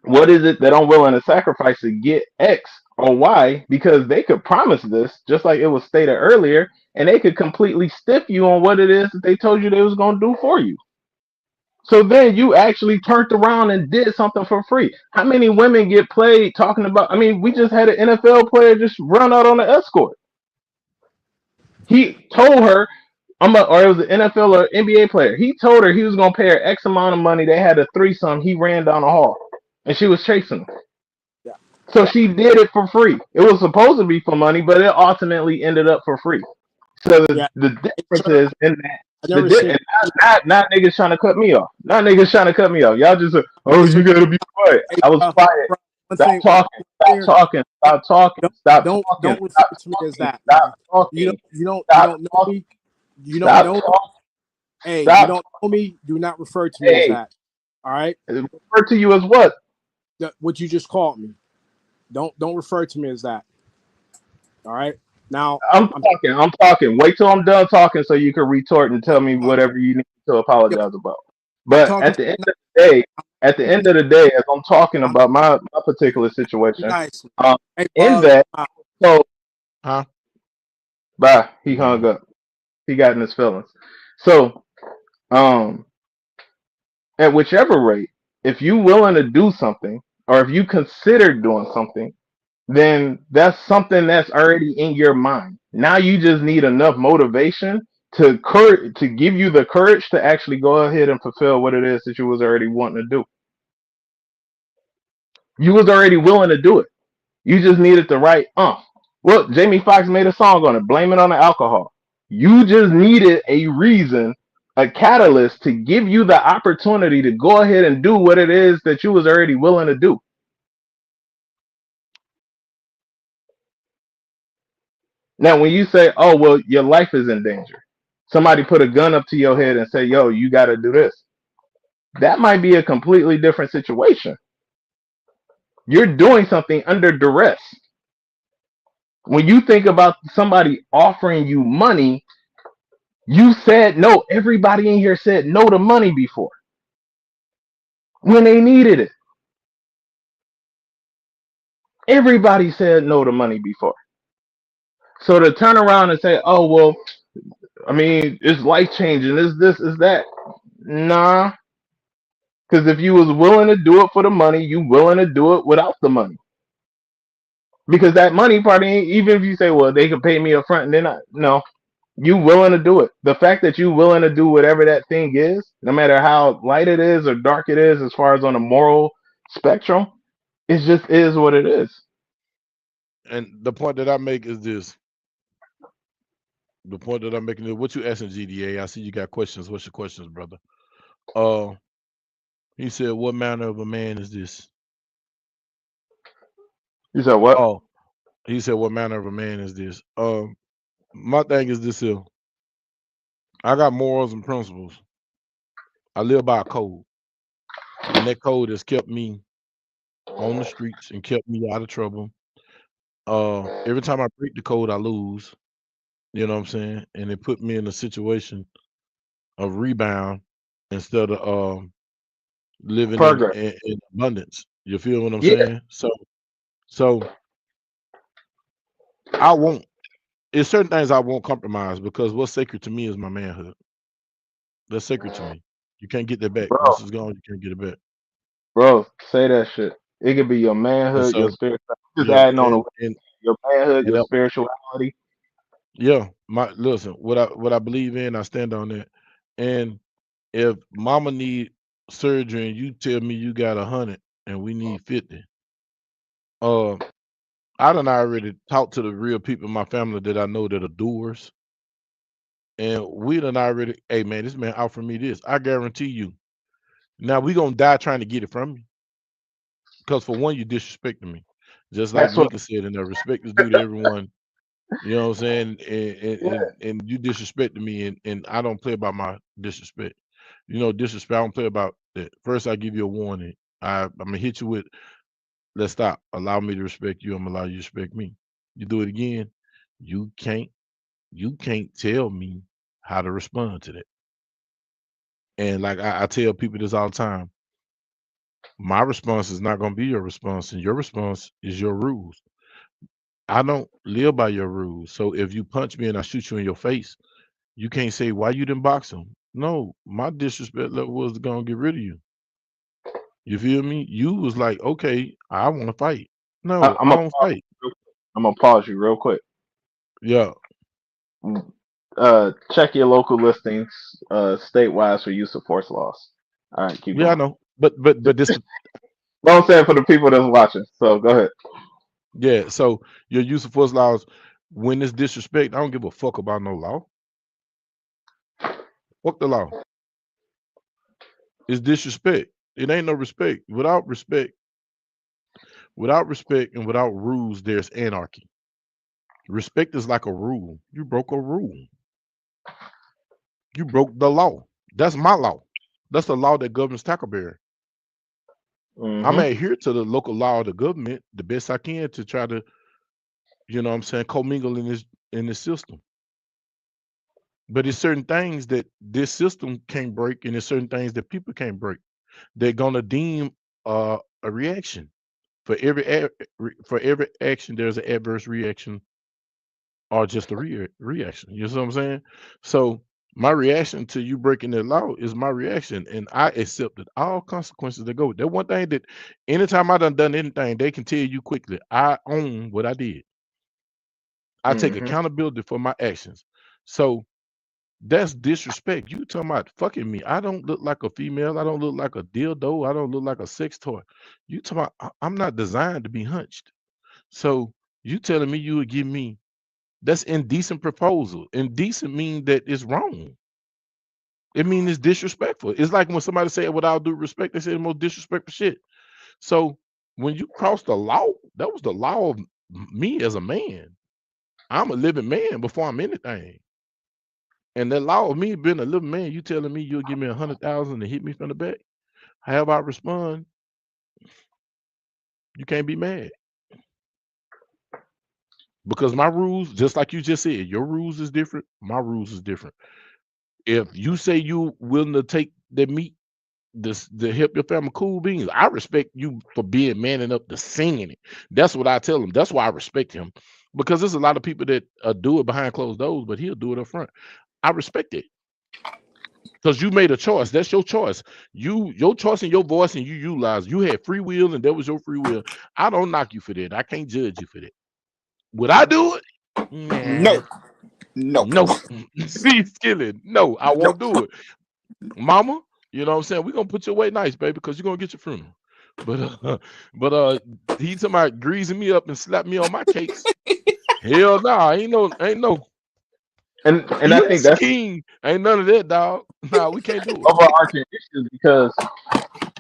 what is it that I'm willing to sacrifice to get X or Y? Because they could promise this, just like it was stated earlier, and they could completely stiff you on what it is that they told you they was going to do for you. So then you actually turned around and did something for free. How many women get played talking about? I mean, we just had an NFL player just run out on an escort. He told her, or it was an NFL or NBA player. He told her he was going to pay her X amount of money. They had a threesome. He ran down the hall, and she was chasing him. Yeah. So she did it for free. It was supposed to be for money, but it ultimately ended up for free. So the difference is in that. Not niggas trying to cut me off. Not niggas trying to cut me off. Y'all just you gotta be quiet. I was quiet. Stop talking. Don't refer to me as that. You don't know me. You don't know me. Hey, you don't know me. Do not refer to me as that. All right. Refer to you as what? What you just called me. Don't refer to me as that. All right. Now I'm talking. Wait till I'm done talking so you can retort and tell me whatever you need to apologize about. But at the end of the day, as I'm talking about my particular situation, in that, so bye. He hung up. He got in his feelings. So, at whichever rate, if you're willing to do something, or if you consider doing something, then that's something that's already in your mind. Now you just need enough motivation to give you the courage to actually go ahead and fulfill what it is that you was already wanting to do. You was already willing to do it. You just needed the right Well, Jamie Foxx made a song on it, blame it on the alcohol. You just needed a reason, a catalyst to give you the opportunity to go ahead and do what it is that you was already willing to do. Now, when you say, oh, well, your life is in danger, somebody put a gun up to your head and say, yo, you got to do this. That might be a completely different situation. You're doing something under duress. When you think about somebody offering you money, you said no. Everybody in here said no to money before when they needed it. Everybody said no to money before. So to turn around and say, "Oh well, I mean, it's life changing. Is this? Is that?" Nah, because if you was willing to do it for the money, you willing to do it without the money. Because that money part, even if you say, "Well, they could pay me up front," and then no, you willing to do it. The fact that you willing to do whatever that thing is, no matter how light it is or dark it is, as far as on a moral spectrum, it just is what it is. And the point that I make is this. The point that I'm making is what you asking GDA. I see you got questions. What's your questions, brother? He said, "What manner of a man is this?" You said what? Oh, he said, "What manner of a man is this?" My thing is this here. I got morals and principles. I live by a code, and that code has kept me on the streets and kept me out of trouble. Every time I break the code, I lose. You know what I'm saying? And it put me in a situation of rebound instead of living in abundance. You feel what I'm saying? So I won't. It's certain things I won't compromise because what's sacred to me is my manhood. That's sacred to me. You can't get that back. Bro, Once it's gone, you can't get it back. bro, say that shit. It could be your manhood, your spirit. Just adding on your manhood, your spirituality. Yeah, listen. What I believe in, I stand on that. And if mama need surgery and you tell me you got 100 and we need 50, I done already talked to the real people in my family that I know that are doers. And we done already, hey man, this man offered me this. I guarantee you. Now we gonna die trying to get it from you. Because for one, you disrespecting me. Just like Mika said, and respect is due to everyone. You know what I'm saying? And you disrespecting me, and I don't play about my disrespect. You know, disrespect, I don't play about that. First, I give you a warning. I'm gonna hit you with, let's stop. Allow me to respect you. I'm gonna allow you to respect me. You do it again, you can't tell me how to respond to that. And like I tell people this all the time, my response is not gonna be your response, and your response is your rules. I don't live by your rules. So if you punch me and I shoot you in your face, you can't say why you didn't box him. No, my disrespect level was gonna get rid of you. You feel me? You was like, okay, I want to fight. No, I don't fight. I'm gonna pause you real quick. Yeah. Check your local listings, statewide for use of force laws. All right, keep going. Yeah, I know, but this. Well, I'm saying for the people that's watching. So go ahead. Yeah. So your use of force laws, when it's disrespect, I don't give a fuck about no law. Fuck the law. It's disrespect. It ain't no respect. Without respect and without rules, there's anarchy. Respect is like a rule. You broke a rule. You broke the law. That's my law. That's the law that governs TackleBury. I'm gonna adhere to the local law of the government the best I can to try to, you know what I'm saying, commingle in this system. But there's certain things that this system can't break, and there's certain things that people can't break. They're gonna deem a reaction. For every action, there's an adverse reaction or just a reaction. You know what I'm saying? So my reaction to you breaking the law is my reaction, and I accepted all consequences that go with that. One thing that anytime I done anything, they can tell you quickly, I own what I did. I take accountability for my actions. So that's disrespect. You talking about fucking me. I don't look like a female. I don't look like a dildo. I don't look like a sex toy. You talking about, I'm not designed to be hunched. So you telling me you would give me, that's indecent proposal. Indecent mean that it's wrong. It means it's disrespectful. It's like when somebody say with all due respect, they say the most disrespectful shit. So when you cross the law, that was the law of me as a man. I'm a living man before I'm anything. And that law of me being a living man, you telling me you'll give me 100,000 to hit me from the back? However I respond, you can't be mad. Because my rules, just like you just said, your rules is different, my rules is different. If you say you willing to take the meat to help your family, cool beans. I respect you for being man enough to sing in it. That's what I tell him. That's why I respect him. because there's a lot of people that do it behind closed doors, but he'll do it up front. I respect it. Because you made a choice. That's your choice. Your choice and your voice, and you utilize. You had free will, and that was your free will. I don't knock you for that. I can't judge you for that. Would I do it? No. No. See, Skillet. No, I won't do it. Mama, you know what I'm saying? We're gonna put you away nice, baby, because you're gonna get your funeral. But he talking about greasing me up and slap me on my cakes. Hell no, ain't no. And I think that's king. Ain't none of that, dog. Nah, we can't do it. overarching issues because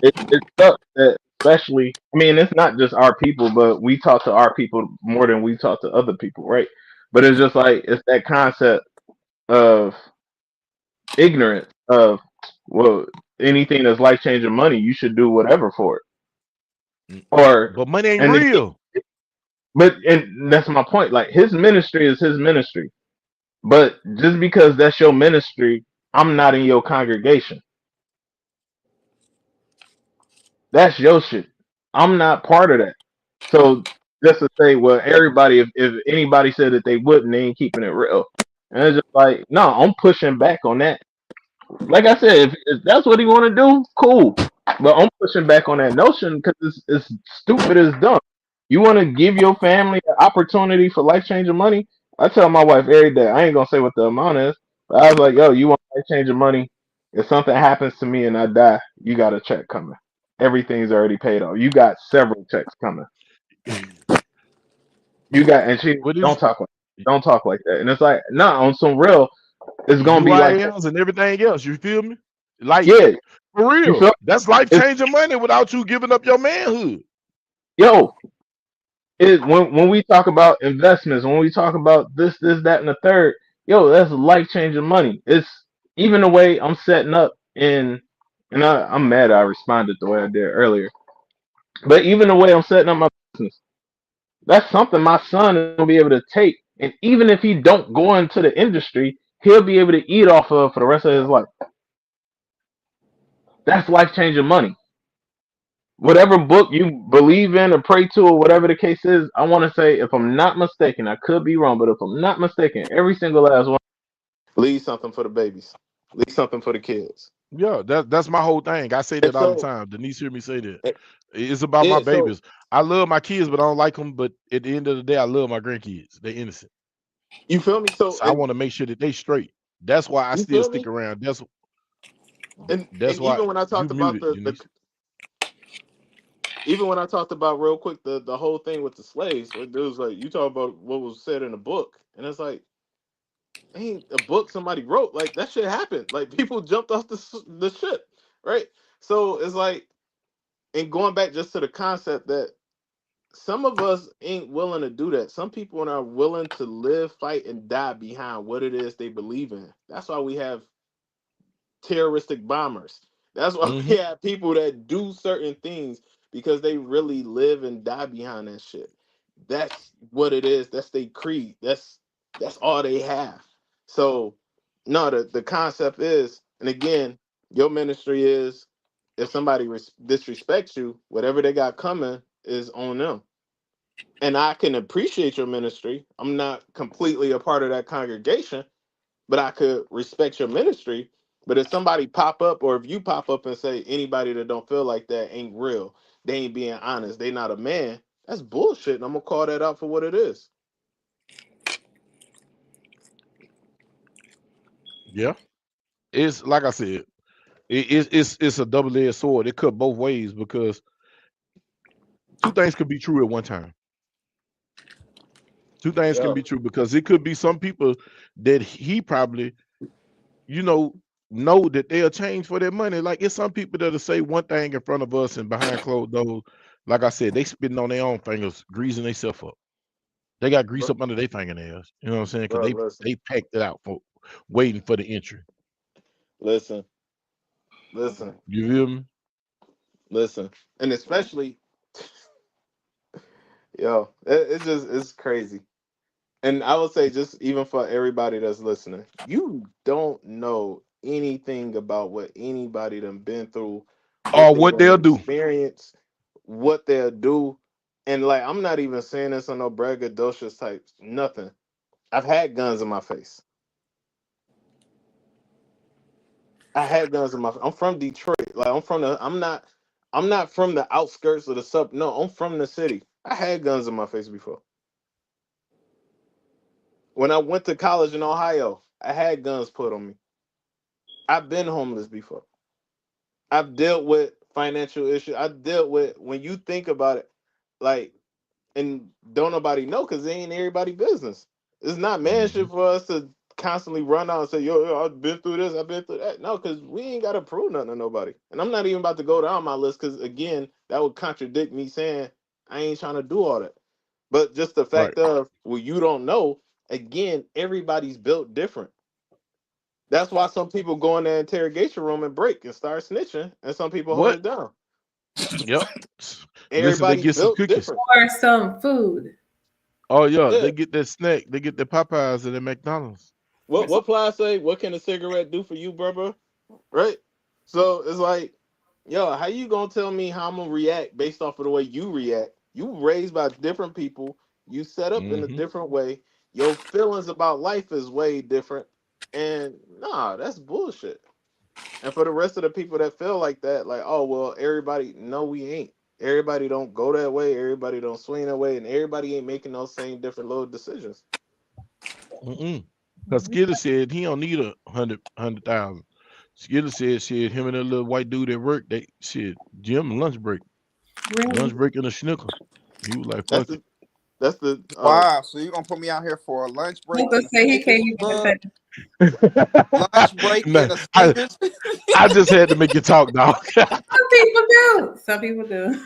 it sucks that, especially, I mean, it's not just our people, but we talk to our people more than we talk to other people, right? But it's just like it's that concept of ignorance of, well, anything that's life changing money, you should do whatever for it. But money ain't real. And that's my point. Like, his ministry is his ministry. But just because that's your ministry, I'm not in your congregation. That's your shit. I'm not part of that. So just to say, well, everybody, if anybody said that they wouldn't, they ain't keeping it real. And it's just like, no, I'm pushing back on that. Like I said, if that's what he want to do, cool. But I'm pushing back on that notion because it's stupid as dumb. You want to give your family an opportunity for life changing money? I tell my wife every day. I ain't gonna say what the amount is, but I was like, yo, you want life changing money? If something happens to me and I die, you got a check coming. Everything's already paid off. You got several checks coming. You got, and she don't talk like that. And it's like, nah, on some real, it's gonna be like that. And everything else. You feel me? Like, yeah, for real. That's life changing money without you giving up your manhood. Yo, when we talk about investments, when we talk about this, that, and the third, yo, that's life changing money. It's even the way I'm setting up and I'm mad I responded the way I did earlier. But even the way I'm setting up my business, that's something my son will be able to take. And even if he don't go into the industry, he'll be able to eat off of for the rest of his life. That's life changing money. Whatever book you believe in or pray to or whatever the case is, I want to say, if I'm not mistaken, I could be wrong, but if I'm not mistaken, every single last one, leave something for the babies, leave something for the kids. Yeah, that's my whole thing. I say that all the time. Denise hear me say that. It's about my babies. I love my kids, but I don't like them. But at the end of the day, I love my grandkids. They're innocent. You feel me? So I want to make sure that they straight. That's why I still stick around. That's why even when I talked about even when I talked about real quick the whole thing with the slaves, where dudes like, you talk about what was said in a book, and it's like, ain't a book somebody wrote. Like, that shit happened. Like, people jumped off the ship, right? So it's like, and going back just to the concept that some of us ain't willing to do that. Some people are willing to live, fight, and die behind what it is they believe in. That's why we have terroristic bombers. That's why we have people that do certain things because they really live and die behind that shit. That's what it is. That's their creed. That's all they have. So no, the concept is, and again, your ministry is, if somebody disrespects you, whatever they got coming is on them. And I can appreciate your ministry. I'm not completely a part of that congregation, but I could respect your ministry. But if somebody pop up, or if you pop up and say anybody that don't feel like that ain't real, they ain't being honest, they not a man, that's bullshit. And I'm gonna call that out for what it is. Yeah, it's like I said, it's a double-edged sword. It cut both ways because two things could be true at one time. Two things can be true because it could be some people that he probably, know that they'll change for their money. Like, it's some people that'll say one thing in front of us and behind closed doors, like I said, they spitting on their own fingers, greasing themselves up. They got grease up under their fingernails. You know what I'm saying? Because they packed it out for waiting for the entry. Listen. You feel me? Listen, and especially, it's crazy. And I would say, just even for everybody that's listening, you don't know anything about what anybody done been through, or what they'll do. Experience, what they'll do. And like, I'm not even saying this on no braggadocious type, nothing. I've had guns in my face. I had guns in my. I'm from Detroit. Like I'm not from the outskirts of the sub. No, I'm from the city. I had guns in my face before. When I went to college in Ohio, I had guns put on me. I've been homeless before. I've dealt with financial issues. I've dealt with, when you think about it, like, and don't nobody know because it ain't everybody business. It's not manship for us to constantly run out and say, yo, I've been through this, I've been through that. No, because we ain't got to prove nothing to nobody. And I'm not even about to go down my list because, again, that would contradict me saying I ain't trying to do all that. But just the fact of, well, you don't know, again, everybody's built different. That's why some people go in the interrogation room and break and start snitching, and some people hold it down. Yep. Listen, they get some cookies or some food. Oh yeah, they get that snack. They get the Popeyes and the McDonald's. What Ply say? What can a cigarette do for you, brother? Right. So it's like, yo, how you gonna tell me how I'm gonna react based off of the way you react? You raised by different people. You set up in a different way. Your feelings about life is way different. And nah, that's bullshit. And for the rest of the people that feel like that, like, oh well, everybody, no, we ain't. Everybody don't go that way. Everybody don't swing that way, and everybody ain't making those same different little decisions. Because Skidder said he don't need 100,000. Skidder said, shit, him and that little white dude at work, they shit, Jim lunch break. Really? Lunch break and a Snicker. He was like, fuck it. That's the wow. So you gonna put me out here for a lunch break? Say he can't even lunch break and a Snickers. I just had to make you talk, dog. Some people do.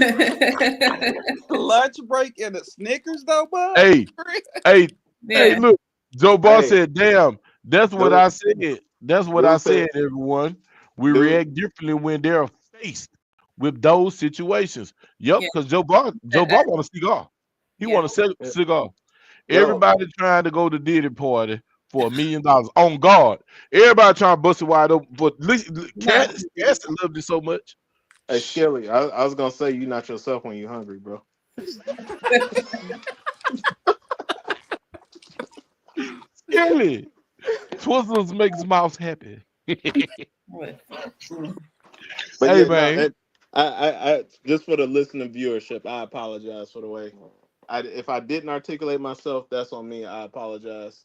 Lunch break and a Snickers, though, bud. Hey, look. Joe Ball said, damn, that's what I said. That's what I said, everyone. We react differently when they're faced with those situations. Yep, because Joe Ball want a cigar. He want a cigar. Everybody trying to go to Diddy party for $1 million on guard. Everybody trying to bust it wide open. But Cass loved it so much. Hey, Skelly, I was gonna say you not yourself when you're hungry, bro. Skelly, Twizzlers makes mouth happy. But hey, man. I just for the listening viewership, I apologize for the way. If I didn't articulate myself, that's on me. I apologize.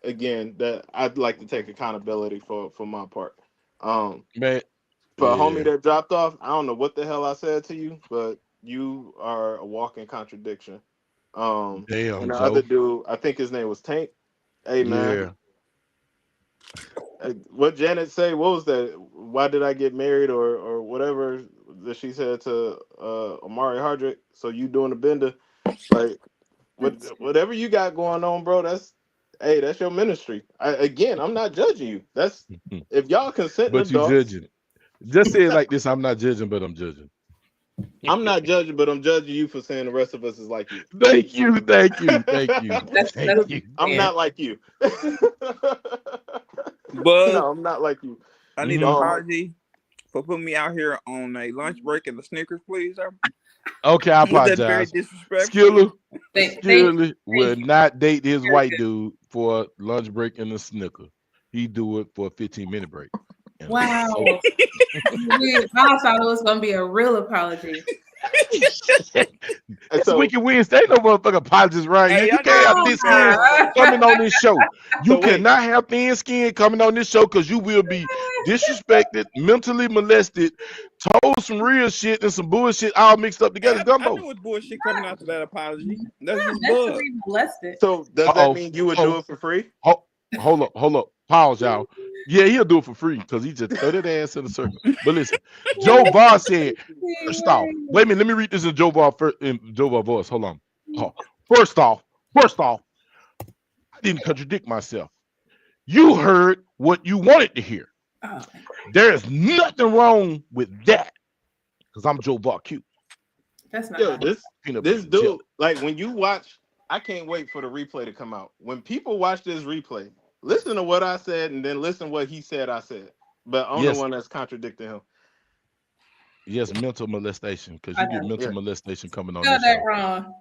Again, that I'd like to take accountability for my part. Man, for a homie that dropped off, I don't know what the hell I said to you, but you are a walking contradiction. Damn, and the Joe. other dude, I think his name was Tank. Hey man, what Janet say? What was that? Why did I get married or whatever that she said to Amari Hardrick? So you doing the bender? Like whatever you got going on, bro. That's your ministry. I'm not judging you. That's if y'all consent. But you judging. Just say it like this: I'm not judging, but I'm judging. I'm not judging, but I'm judging you for saying the rest of us is like you. Thank you. I'm not like you. But no, I'm not like you. I need an apology for putting me out here on a lunch break and the Snickers, please. Okay, I apologize. That's very disrespectful. Skiller will not date his white dude for a lunch break and a Snicker. He do it for a 15-minute break. Wow. I thought it was going to be a real apology. It's Wicked Wednesday. Ain't no motherfucking apologies right here. You can't have thin skin coming on this show. You cannot have thin skin coming on this show because you will be disrespected, mentally molested, told some real shit and some bullshit all mixed up together. Gumbo. I knew it bullshit coming after that apology. That's just bug. Molested. So does that mean you would do it for free? Hold up. Pause, y'all. Yeah, he'll do it for free because he just throw that ass in a circle. But listen, Joe Barr said, first off, wait a minute, let me read this in Joe Barr voice. Hold on. First off, I didn't contradict myself. You heard what you wanted to hear. There is nothing wrong with that because I'm Joe Barr Q. That's not this dude, like when you watch, I can't wait for the replay to come out. When people watch this replay, listen to what I said and then listen what he said I said. But I'm the one that's contradicting him. Yes, mental molestation, because you get mental molestation coming on Spell this that show. wrong.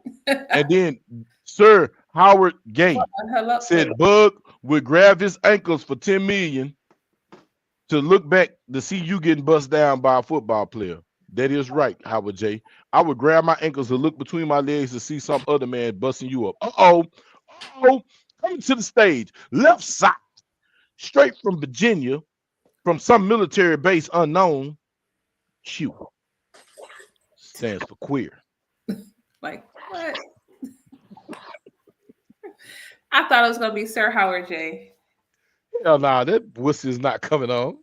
And then Sir Howard Gay Hello. said Bug would grab his ankles for 10 million to look back to see you getting bust down by a football player. That is right, Howard J. I would grab my ankles to look between my legs to see some other man busting you up. Coming to the stage, left side, straight from Virginia, from some military base unknown. Q stands for queer. Like what? I thought it was gonna be Sir Howard J. Hell nah, that wussy is not coming on.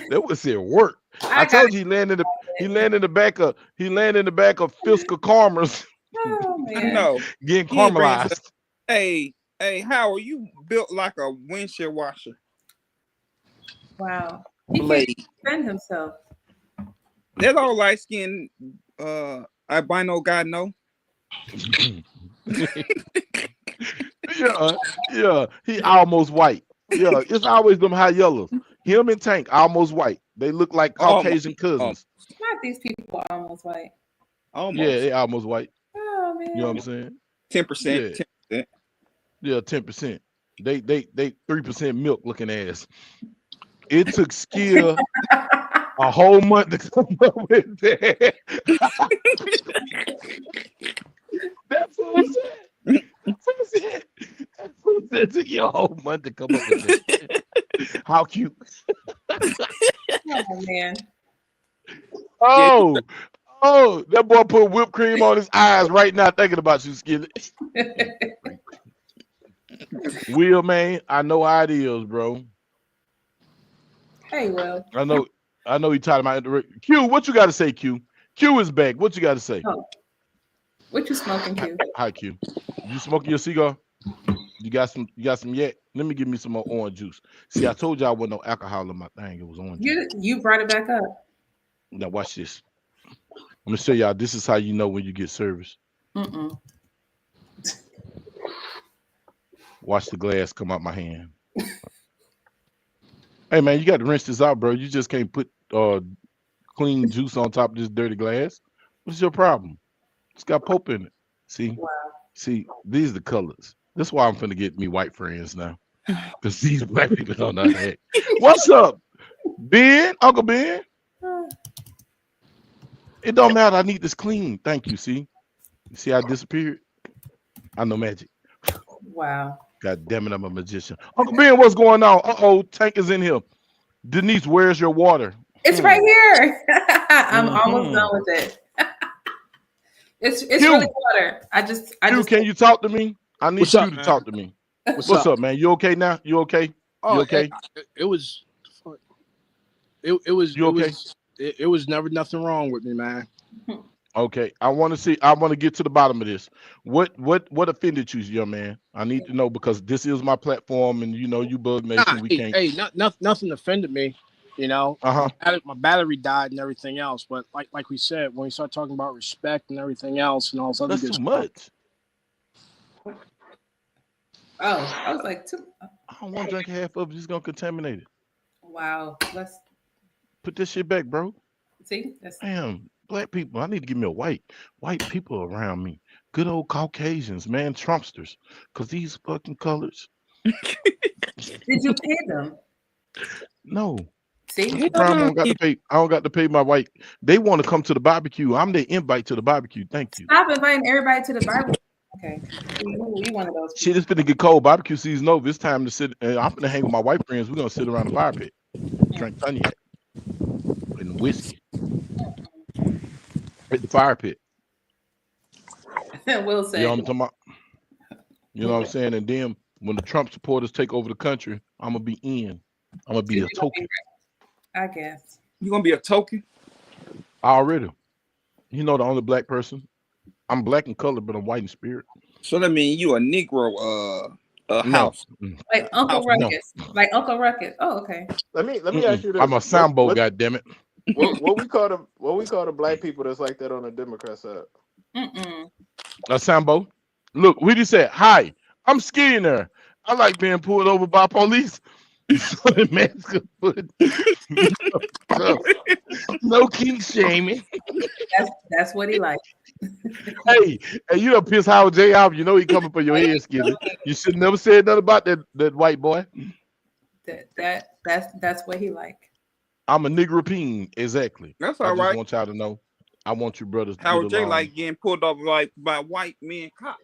That wussy at work. I told you he landed in the back of fiscal karmas. Oh man. No, getting caramelized. Hey, Howard, you built like a windshield washer. Wow. He can't defend himself. That all light skin albino guy know. Yeah, he almost white. Yeah, it's always them high yellows. Him and Tank almost white. They look like Caucasian cousins. Not these people are almost white. Almost. Yeah, they almost white. Oh man. You know what I'm saying? 10%. Yeah. 10%. They 3% milk looking ass. It took skill a whole month to come up with that. That's what I said. That's what I said. It took you a whole month to come up with that. How cute. Oh man. Oh, that boy put whipped cream on his eyes right now thinking about you, Skillet. Will, man, I know how it is, bro. Hey, Will. I know you tired of my Q. What you got to say, Q? Q is back. What you got to say? Oh. What you smoking, Q? Hi, Q. You smoking your cigar? You got some yet? Let me give me some more orange juice. See, I told you I wasn't no alcohol in my thing. It was orange juice. You brought it back up. Now watch this. I'm gonna show y'all. This is how you know when you get service. Watch the glass come out my hand. Hey man, you got to rinse this out, bro. You just can't put clean juice on top of this dirty glass. What's your problem? It's got Pope in it. See? Wow. See, these are the colors. That's why I'm finna get me white friends now. Because these black people don't know that. What's up, Ben? Uncle Ben? It don't matter. I need this clean. Thank you. See? You see how I disappeared? I know magic. Wow. God damn it, I'm a magician. Uncle Ben, what's going on? Tank is in here. Denise, where's your water? It's right here. I'm almost done with it. It's really water. I just can you talk to me? I need you to talk to me. What's up, man? You okay now? You okay? You okay? It was never nothing wrong with me, man. Okay, I want to get to the bottom of this. What offended you, young man? I need to know because this is my platform, and you know you Bug Nation. Nothing offended me. You know, my battery died and everything else. But like we said, when we start talking about respect and everything else and all this other that's good too much. Oh, I was like, I don't want to drink half of it. It's gonna contaminate it. Wow, let's put this shit back, bro. See, damn. Black people, I need to give me a white people around me. Good old Caucasians, man, Trumpsters. Because these fucking colors. Did you pay them? No. See? I don't got to pay my white. They want to come to the barbecue. I'm their invite to the barbecue. Thank you. Stop inviting everybody to the barbecue. Okay. You one of those people. Shit, it's gonna get cold. Barbecue season over. It's time to sit. I'm gonna hang with my white friends. We're gonna sit around the fire pit. Drink cognac and whiskey. At the fire pit. Will say. You know what I'm talking about? You know what I'm saying? And then when the Trump supporters take over the country, I'm gonna be in. I'm gonna be a token. I guess. You gonna be a token? Already. You know the only black person. I'm black in color, but I'm white in spirit. So that means you a Negro house. Like Uncle Ruckus. No. Like Uncle Ruckus. Oh, okay. Let me ask you this. I'm a Sambo, goddammit. What we call the black people that's like that on the Democrat side? A Sambo. Look, we just said, hi, I'm skiing there. I like being pulled over by police. So the man's gonna put no king shaming. That's what he likes. Hey, you done piss Howard J off. You know he coming for your head, Skizzy. You should never said nothing about that white boy. That's what he like. I'm a niggerpeen, exactly. That's all I right. just want y'all to know. I want you brothers to Howard get J along. like getting pulled up like by white men cops.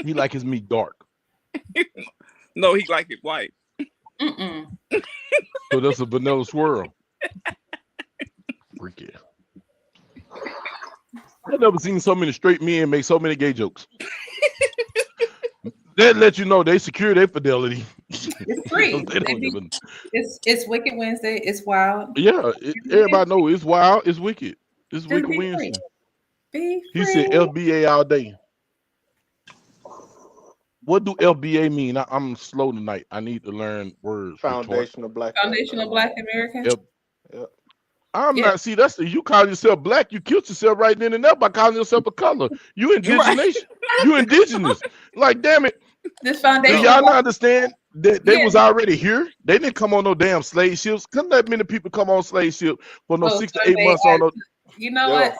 He like his meat dark. No, he like it white. So that's a vanilla swirl. Freaky. I've never seen so many straight men make so many gay jokes. That let you know they secure their fidelity. It's free. It's Wicked Wednesday. It's wild. Yeah, everybody know it's wild. It's wicked. It's Wicked Wednesday. He said FBA all day. What do FBA mean? I'm slow tonight. I need to learn words. Foundational Black American. Yep. I'm not. See, that's you call yourself black. You killed yourself right then and there by calling yourself a color. You indigenous. You indigenous. Like, damn it. This foundation. Do y'all not understand that they was already here? They didn't come on no damn slave ships. Couldn't that many people come on slave ship for 6 to 8 months on no? You know what?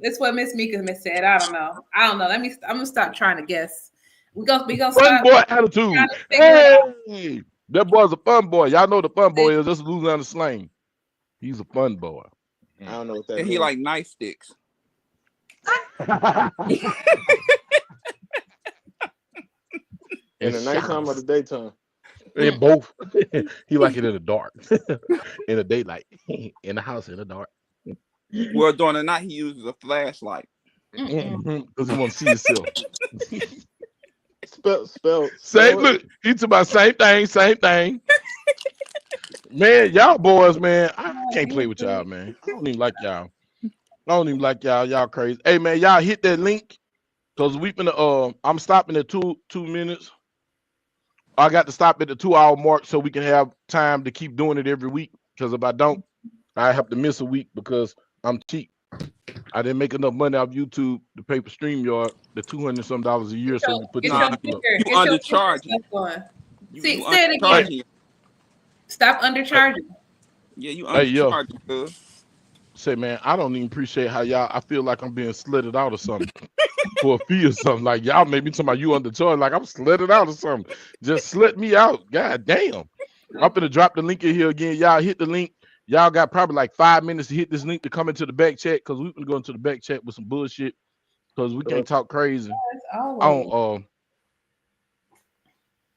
It's what Miss Mika said. I don't know. I'm gonna stop trying to guess. We gonna fun stop. Boy attitude. Hey, that boy's a fun boy. Y'all know the fun boy is just losing on the slang. He's a fun boy. I don't know what that And means. he like knife sticks. In the nighttime or the daytime? In both. He like it in the dark. In the daylight. In the house in the dark. Well, during the night he uses a flashlight. Because he want to see himself. Spell. Look, he talking about same thing. Man, y'all boys, man, I can't play with y'all, man. I don't even like y'all. Y'all crazy. Hey, man, y'all hit that link because we finna. I'm stopping at 2 minutes. I got to stop at the 2-hour mark so we can have time to keep doing it every week. Because if I don't, I have to miss a week because I'm cheap. I didn't make enough money off YouTube to pay for StreamYard, the $200-some a year. So we put you undercharging. See, say it again. Stop undercharging. Yeah, you undercharging, hey, say, man, I don't even appreciate how y'all. I feel like I'm being slitted out or something for a fee or something. Like y'all made me talking about you undercharged, like I'm slitted out or something. Just slit me out. God damn. I'm gonna drop the link in here again. Y'all hit the link. Y'all got probably like 5 minutes to hit this link to come into the back chat because we've been going to the back chat with some bullshit because we can't talk crazy.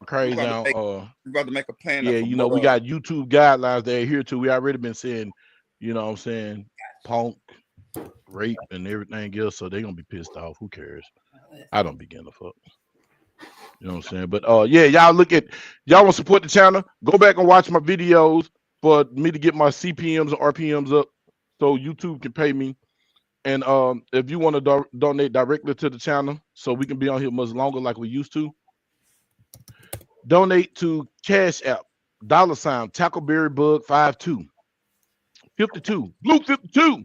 Crazy on we're about to make a plan. Yeah, you know, we got YouTube guidelines that are here too. We already been saying, you know what I'm saying, punk, rape, and everything else, so they're gonna be pissed off. Who cares? I don't begin to fuck. You know what I'm saying? But yeah, y'all want to support the channel, go back and watch my videos for me to get my CPMs and RPMs up so YouTube can pay me. And if you want to donate directly to the channel so we can be on here much longer like we used to, donate to Cash App, $ TackleBuryBug 52 Blue 52,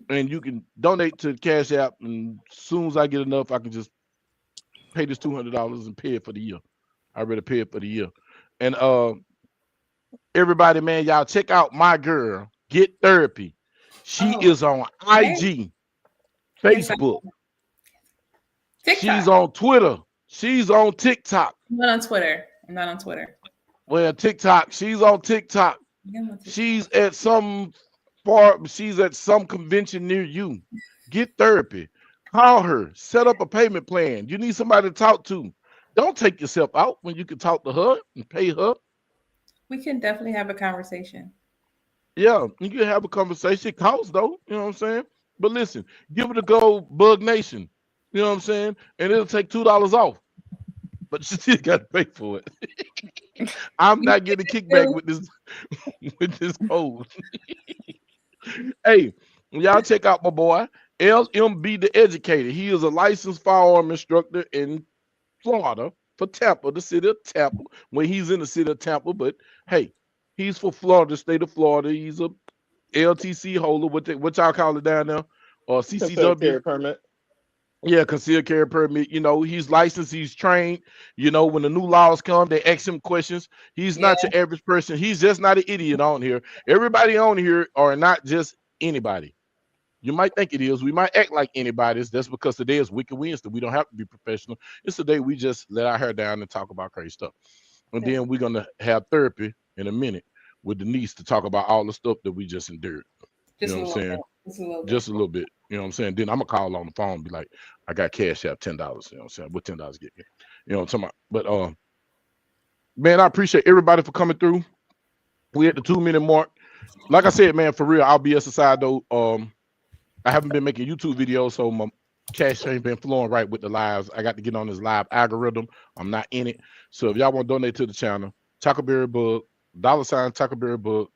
and you can donate to Cash App. And as soon as I get enough, I can just pay this $200 and pay it for the year. I already pay it for the year. And everybody, man, y'all check out my girl, Get Therapy. She is on IG, Facebook. TikTok. She's on Twitter. She's on TikTok. I'm not on Twitter. Well, TikTok. She's on TikTok. She's at some convention near you. Get Therapy. Call her. Set up a payment plan. You need somebody to talk to. Don't take yourself out when you can talk to her and pay her. We can definitely have a conversation. Yeah, you can have a conversation. It costs though, you know what I'm saying? But listen, give it a go, Bug Nation. You know what I'm saying? And it'll take $2 off. But you still got to pay for it. I'm not getting a kickback with this code. Hey, y'all check out my boy, LMB the Educator. He is a licensed firearm instructor in Florida for Tampa, the city of Tampa, when he's in the city of Tampa. But hey, he's for Florida, state of Florida. He's a LTC holder, what y'all call it down there, or CCW permit. Yeah, concealed carry permit. You know, he's licensed, he's trained. You know, when the new laws come, they ask him questions. He's not your average person. He's just not an idiot on here. Everybody on here are not just anybody. You might think it is. We might act like anybody's. That's because today is Wicked Wednesday. We don't have to be professional. It's the day we just let our hair down and talk about crazy stuff. And then we're gonna have therapy in a minute with Denise to talk about all the stuff that we just endured. You know what I'm saying? Just a little bit. You know what I'm saying? Then I'm gonna call on the phone and be like, I got cash out $10. You know what I'm saying? What $10 get me? You know what I'm talking about? But man, I appreciate everybody for coming through. We at the 2-minute mark. Like I said, man, for real, I'll be aside though. I haven't been making YouTube videos, so my cash ain't been flowing right with the lives. I got to get on this live algorithm. I'm not in it. So if y'all want to donate to the channel, TackleBuryBug, $TackleBuryBug,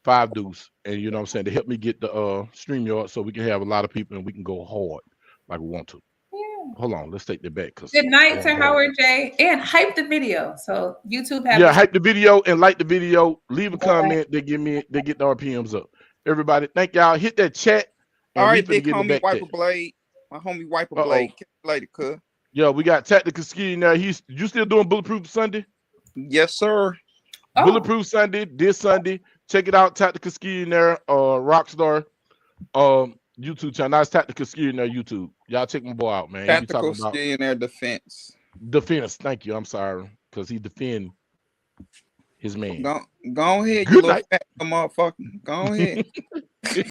5 deuce, and you know what I'm saying, to help me get the StreamYard so we can have a lot of people and we can go hard like we want to. Yeah. Hold on, let's take that back. Good night to Howard J. And hype the video. So YouTube has hype the video and like the video. Leave a comment. They get the RPMs up. Everybody, thank y'all. Hit that chat. All right, big homie Wiper Blade. My homie Wiper Blade. Later, cuz. Yo, we got Tactical Ski now. You still doing Bulletproof Sunday? Yes, sir. Bulletproof Sunday this Sunday. Check it out, Tactical Ski in there, Rockstar YouTube channel. That's Tactical Ski in there YouTube. Y'all check my boy out, man. Tactical Ski in there defense. Thank you. I'm sorry, because he defend his man. Go ahead, you little fat motherfucker. Go ahead.